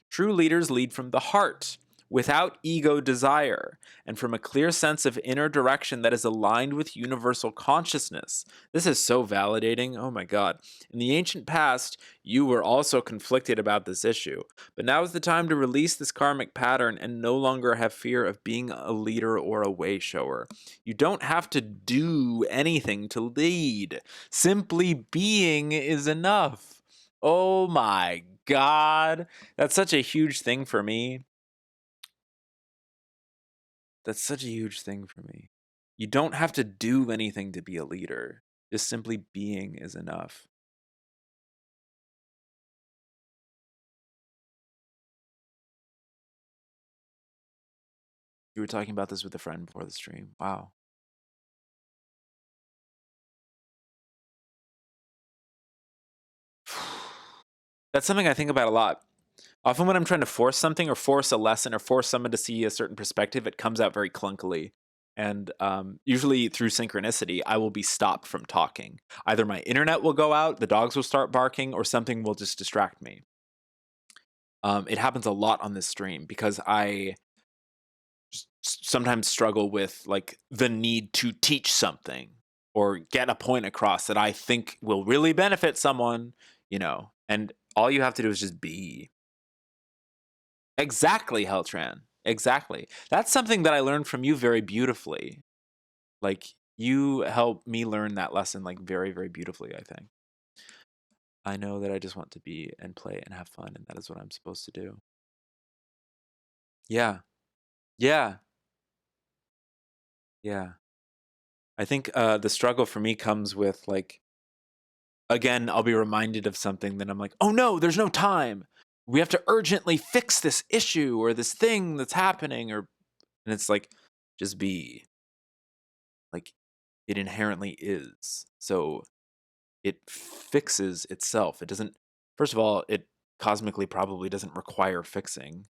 True leaders lead from the heart, without ego desire, and from a clear sense of inner direction that is aligned with universal consciousness. This is so validating. Oh my God. In the ancient past, you were also conflicted about this issue, but now is the time to release this karmic pattern and no longer have fear of being a leader or a way shower. You don't have to do anything to lead. Simply being is enough. Oh my God. That's such a huge thing for me. That's such a huge thing for me. You don't have to do anything to be a leader. Just simply being is enough. You were talking about this with a friend before the stream. Wow. That's something I think about a lot. Often when I'm trying to force something or force a lesson or force someone to see a certain perspective, it comes out very clunkily. And usually through synchronicity, I will be stopped from talking. Either my internet will go out, the dogs will start barking, or something will just distract me. It happens a lot on this stream because I sometimes struggle with like the need to teach something or get a point across that I think will really benefit someone, and all you have to do is just be. Exactly, Heltran. Exactly. That's something that I learned from you very beautifully. Like, you helped me learn that lesson like very, very beautifully, I think. I know that I just want to be and play and have fun, and that is what I'm supposed to do. Yeah. Yeah. Yeah. I think the struggle for me comes with like, again, I'll be reminded of something, then I'm like, oh no, there's no time. We have to urgently fix this issue or this thing that's happening, and it's like, just be. Like, it inherently is. So it fixes itself. It doesn't, first of all, it cosmically probably doesn't require fixing.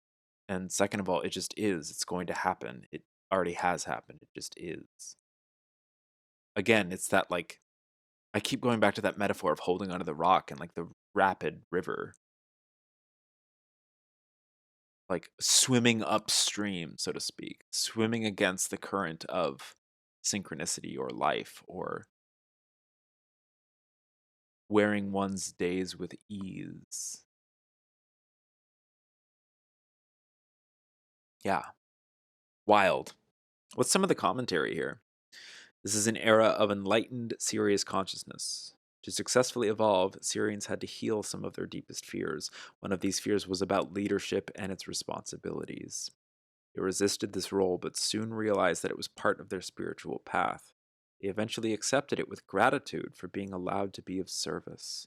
And second of all, it just is. It's going to happen. It already has happened. It just is. Again, it's that like, I keep going back to that metaphor of holding onto the rock and like the rapid river, like swimming upstream, so to speak, swimming against the current of synchronicity or life, or wearing one's days with ease. Yeah. Wild. What's some of the commentary here? This is an era of enlightened, serious consciousness. To successfully evolve, Syrians had to heal some of their deepest fears. One of these fears was about leadership and its responsibilities. They resisted this role, but soon realized that it was part of their spiritual path. They eventually accepted it with gratitude for being allowed to be of service.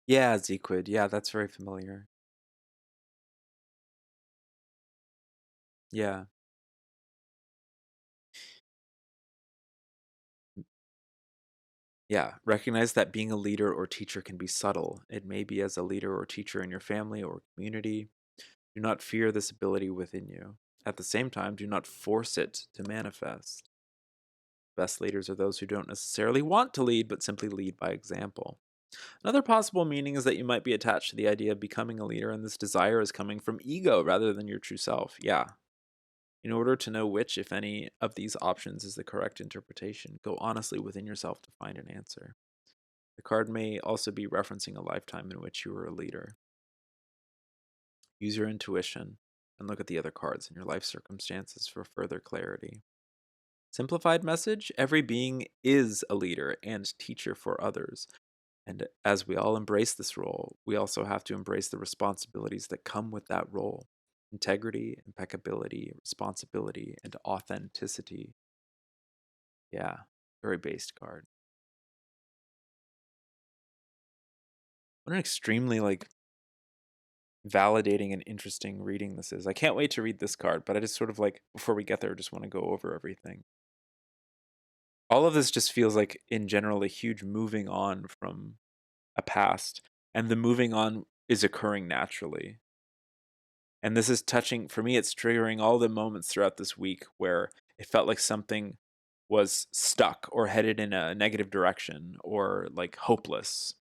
Yeah, Zequid. Yeah, that's very familiar. Yeah. Yeah, recognize that being a leader or teacher can be subtle. It may be as a leader or teacher in your family or community. Do not fear this ability within you. At the same time, do not force it to manifest. Best leaders are those who don't necessarily want to lead, but simply lead by example. Another possible meaning is that you might be attached to the idea of becoming a leader, and this desire is coming from ego rather than your true self. Yeah. In order to know which, if any, of these options is the correct interpretation, go honestly within yourself to find an answer. The card may also be referencing a lifetime in which you were a leader. Use your intuition and look at the other cards in your life circumstances for further clarity. Simplified message: every being is a leader and teacher for others. And as we all embrace this role, we also have to embrace the responsibilities that come with that role: integrity, impeccability, responsibility, and authenticity. Yeah, very based card. What an extremely validating and interesting reading this is. I can't wait to read this card, but I just sort of before we get there, just want to go over everything. All of this just feels like, in general, a huge moving on from a past, and the moving on is occurring naturally. And this is touching, for me, it's triggering all the moments throughout this week where it felt like something was stuck or headed in a negative direction or hopeless.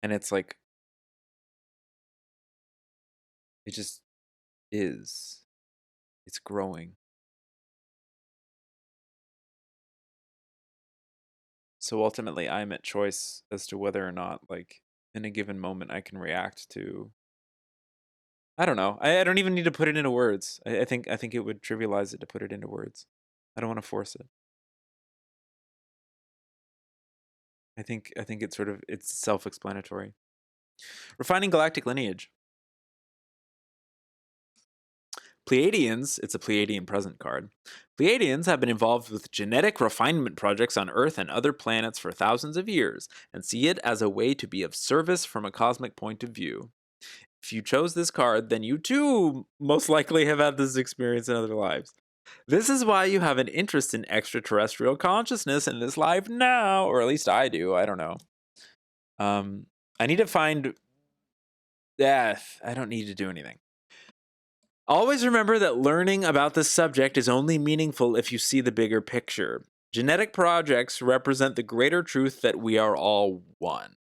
And it's like, it just is. It's growing. So ultimately, I'm at choice as to whether or not, in a given moment, I can react to. I don't know. I don't even need to put it into words. I think it would trivialize it to put it into words. I don't want to force it. I think it's self-explanatory. Refining galactic lineage. Pleiadians, it's a Pleiadian present card. Pleiadians have been involved with genetic refinement projects on Earth and other planets for thousands of years, and see it as a way to be of service from a cosmic point of view. If you chose this card, then you too most likely have had this experience in other lives. This is why you have an interest in extraterrestrial consciousness in this life now, or at least I do. I don't know. I need to find. I don't need to do anything. Always remember that learning about this subject is only meaningful if you see the bigger picture. Genetic projects represent the greater truth that we are all one.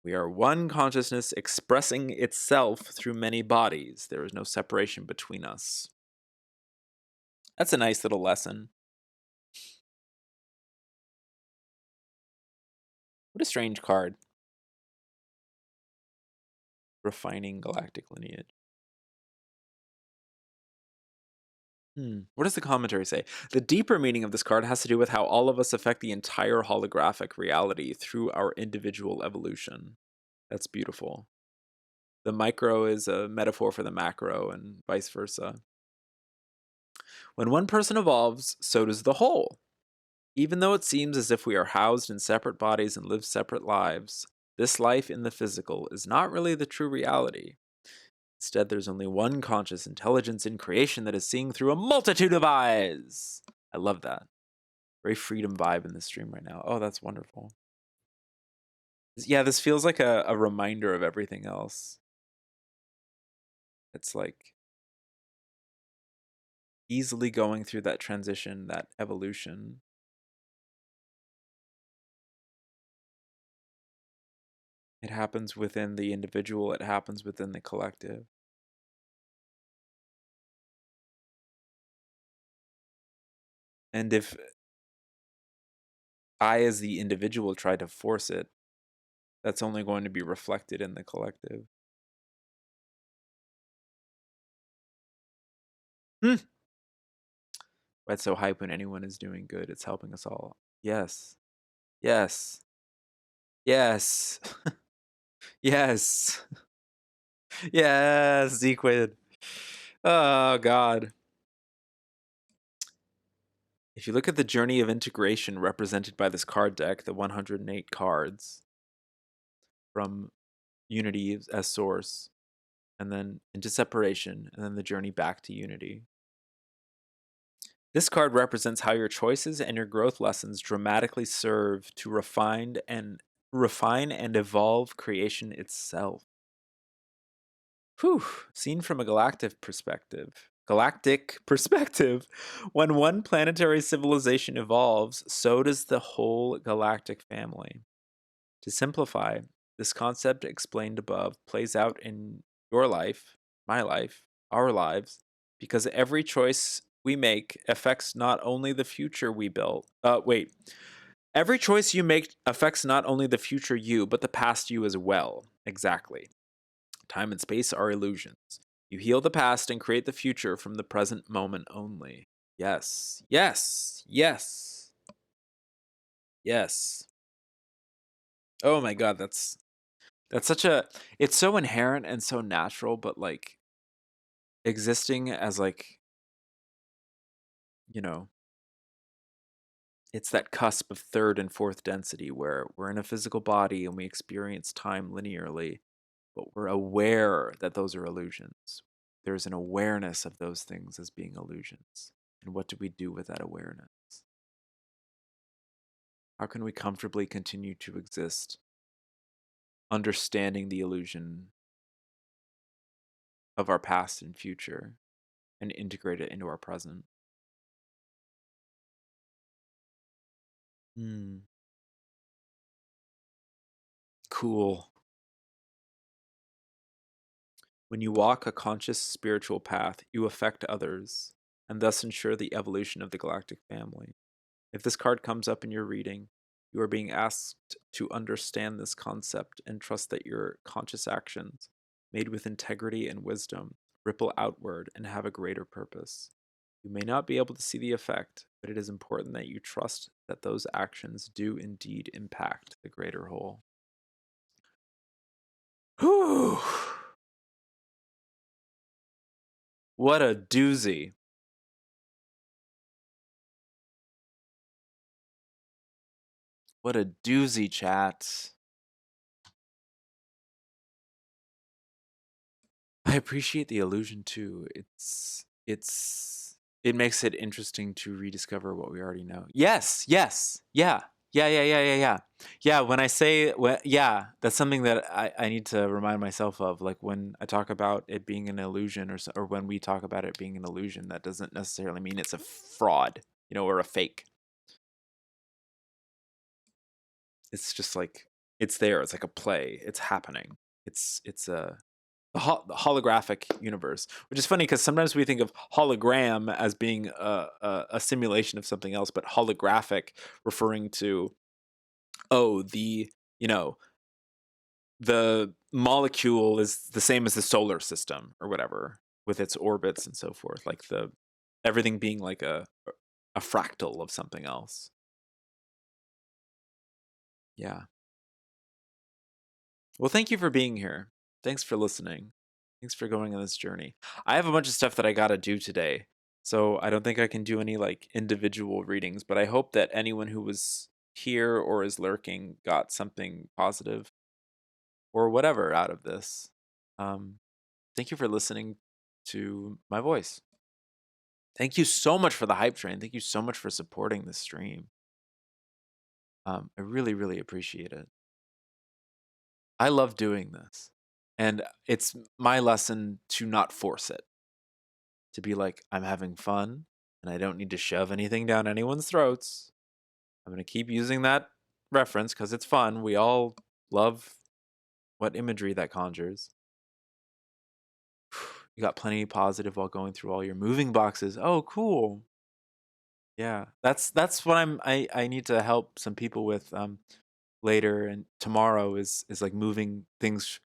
We are one consciousness expressing itself through many bodies. There is no separation between us. That's a nice little lesson. What a strange card. Refining galactic lineage. What does the commentary say? The deeper meaning of this card has to do with how all of us affect the entire holographic reality through our individual evolution. That's beautiful. The micro is a metaphor for the macro and vice versa. When one person evolves, so does the whole. Even though it seems as if we are housed in separate bodies and live separate lives, this life in the physical is not really the true reality. Instead, there's only one conscious intelligence in creation that is seeing through a multitude of eyes. I love that. Very freedom vibe in the stream right now. Oh, that's wonderful. Yeah, this feels like a reminder of everything else. It's like easily going through that transition, that evolution. It happens within the individual, it happens within the collective. And if I, as the individual, try to force it, that's only going to be reflected in the collective. Why it's so hype when anyone is doing good. It's helping us all. Yes. Yes. Yes. Yes. Yes, Zequid. Oh, God. If you look at the journey of integration represented by this card deck, the 108 cards, from unity as source, and then into separation, and then the journey back to unity. This card represents how your choices and your growth lessons dramatically serve to refine and evolve creation itself. Whew, seen from a galactic perspective, when one planetary civilization evolves, so does the whole galactic family. To simplify, this concept explained above plays out in your life, my life, our lives, because every choice we make affects not only the future we build. Every choice you make affects not only the future you, but the past you as well. Exactly. Time and space are illusions. You heal the past and create the future from the present moment only. Yes. Yes. Yes. Yes. Oh my God, that's such a, it's so inherent and so natural, but like existing as like, you know, it's that cusp of third and fourth density where we're in a physical body and we experience time linearly, but we're aware that those are illusions. There's an awareness of those things as being illusions. And what do we do with that awareness? How can we comfortably continue to exist, understanding the illusion of our past and future, and integrate it into our present? Cool. When you walk a conscious spiritual path, you affect others, and thus ensure the evolution of the galactic family. If this card comes up in your reading, you are being asked to understand this concept and trust that your conscious actions, made with integrity and wisdom, ripple outward and have a greater purpose. You may not be able to see the effect, but it is important that you trust that those actions do indeed impact the greater whole. Whew. What a doozy. What a doozy, chat. I appreciate the illusion too. It makes it interesting to rediscover what we already know. Yes, yes, yeah. Yeah, when I say, yeah, that's something that I need to remind myself of. Like when I talk about it being an illusion or when we talk about it being an illusion, that doesn't necessarily mean it's a fraud, or a fake. It's just like it's there. It's like a play. It's happening. It's the holographic universe, which is funny because sometimes we think of hologram as being a simulation of something else, but holographic referring to the you know the molecule is the same as the solar system or whatever with its orbits and so forth, like the everything being like a fractal of something else. Yeah. Well, thank you for being here. Thanks for listening. Thanks for going on this journey. I have a bunch of stuff that I got to do today. So I don't think I can do any like individual readings, but I hope that anyone who was here or is lurking got something positive or whatever out of this. Thank you for listening to my voice. Thank you so much for the hype train. Thank you so much for supporting the stream. I really, really appreciate it. I love doing this. And it's my lesson to not force it. To be like, I'm having fun and I don't need to shove anything down anyone's throats. I'm going to keep using that reference because it's fun. We all love what imagery that conjures. You got plenty positive while going through all your moving boxes. Oh, cool. Yeah, that's what I need to help some people with later and tomorrow is like moving things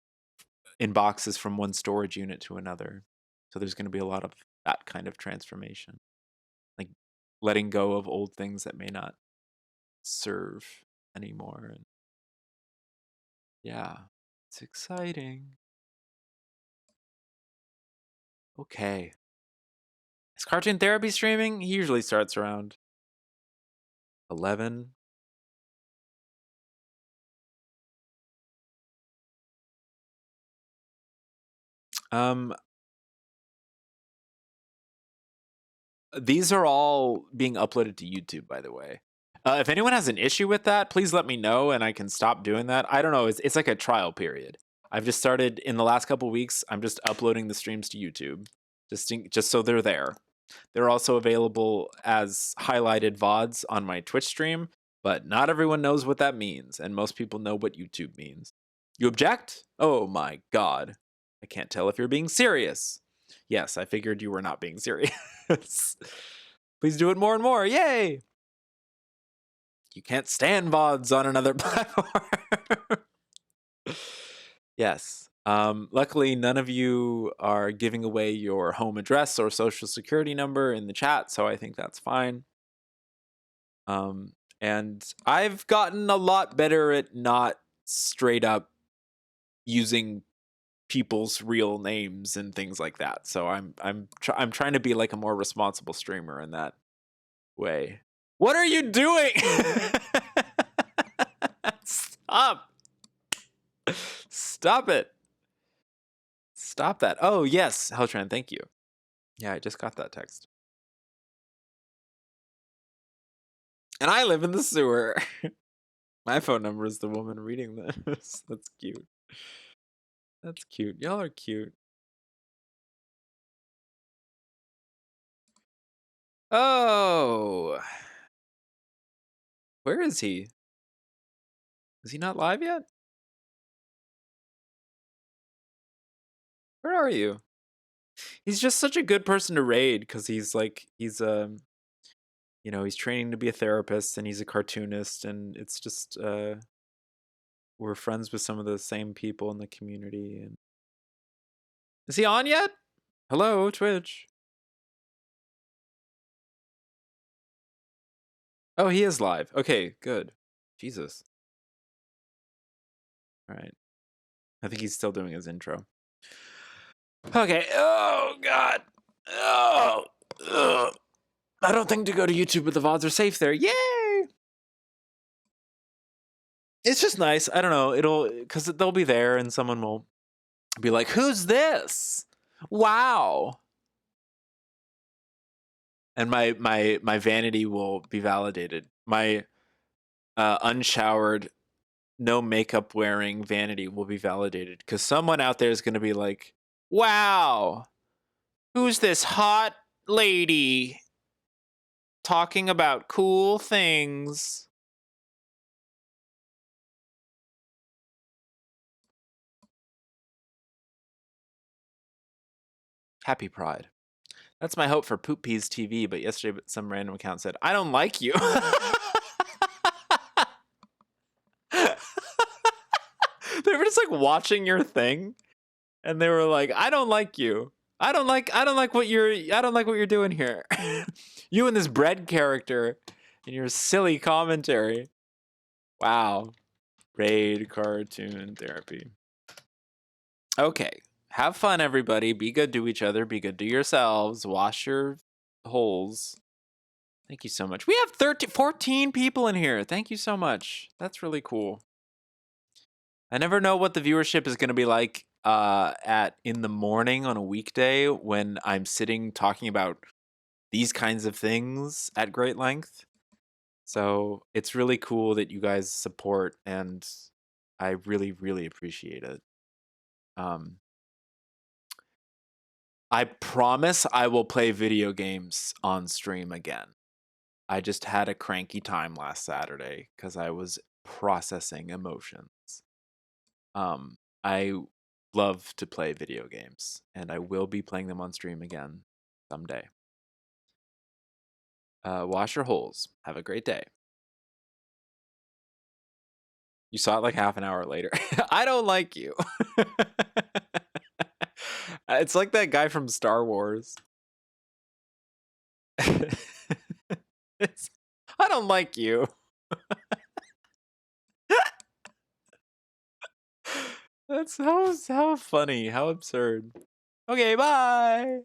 in boxes from one storage unit to another. So there's going to be a lot of that kind of transformation, like letting go of old things that may not serve anymore. And yeah, it's exciting. Okay. Is Cartoon Therapy streaming? He usually starts around 11. These are all being uploaded to YouTube, by the way. If anyone has an issue with that, please let me know and I can stop doing that. I don't know. It's like a trial period. I've just started in the last couple weeks. I'm just uploading the streams to YouTube, just so they're there. They're also available as highlighted VODs on my Twitch stream, but not everyone knows what that means, and most people know what YouTube means. You object? Oh my god. I can't tell if you're being serious. Yes, I figured you were not being serious. Please do it more and more. Yay! You can't stand VODs on another platform. Yes. Luckily, none of you are giving away your home address or social security number in the chat, so I think that's fine. And I've gotten a lot better at not straight up using people's real names and things like that. So I'm trying to be like a more responsible streamer in that way. What are you doing? Stop. Stop it. Stop that. Oh, yes, Heltran, thank you. Yeah, I just got that text. And I live in the sewer. My phone number is the woman reading this. That's cute. That's cute. Y'all are cute. Oh. Where is he? Is he not live yet? Where are you? He's just such a good person to raid because he's you know, he's training to be a therapist and he's a cartoonist, and it's just we're friends with some of the same people in the community. And is he on yet? Hello, Twitch. Oh, he is live. Okay, good. Jesus. All right. I think he's still doing his intro. Okay. Oh God. Oh. Ugh. I don't think to go to YouTube, but the VODs are safe there. Yay! It's just nice. I don't know. Because they'll be there and someone will be like, "Who's this? Wow!" And my vanity will be validated. My unshowered, no makeup wearing vanity will be validated because someone out there is going to be like, "Wow, who's this hot lady talking about cool things?" Happy Pride. That's my hope for Poop Peas TV, but yesterday some random account said, I don't like you. They were just like watching your thing and they were like, I don't like you. I don't like what you're doing here. You and this bread character and your silly commentary. Wow. Raid cartoon therapy. Okay. Have fun, everybody. Be good to each other. Be good to yourselves. Wash your holes. Thank you so much. We have 14 people in here. Thank you so much. That's really cool. I never know what the viewership is going to be like in the morning on a weekday when I'm sitting talking about these kinds of things at great length. So it's really cool that you guys support, and I really, really appreciate it. I promise I will play video games on stream again. I just had a cranky time last Saturday because I was processing emotions. I love to play video games, and I will be playing them on stream again someday. Wash your holes. Have a great day. You saw it like half an hour later. I don't like you. It's like that guy from Star Wars. I don't like you. That's how funny, how absurd. Okay, bye.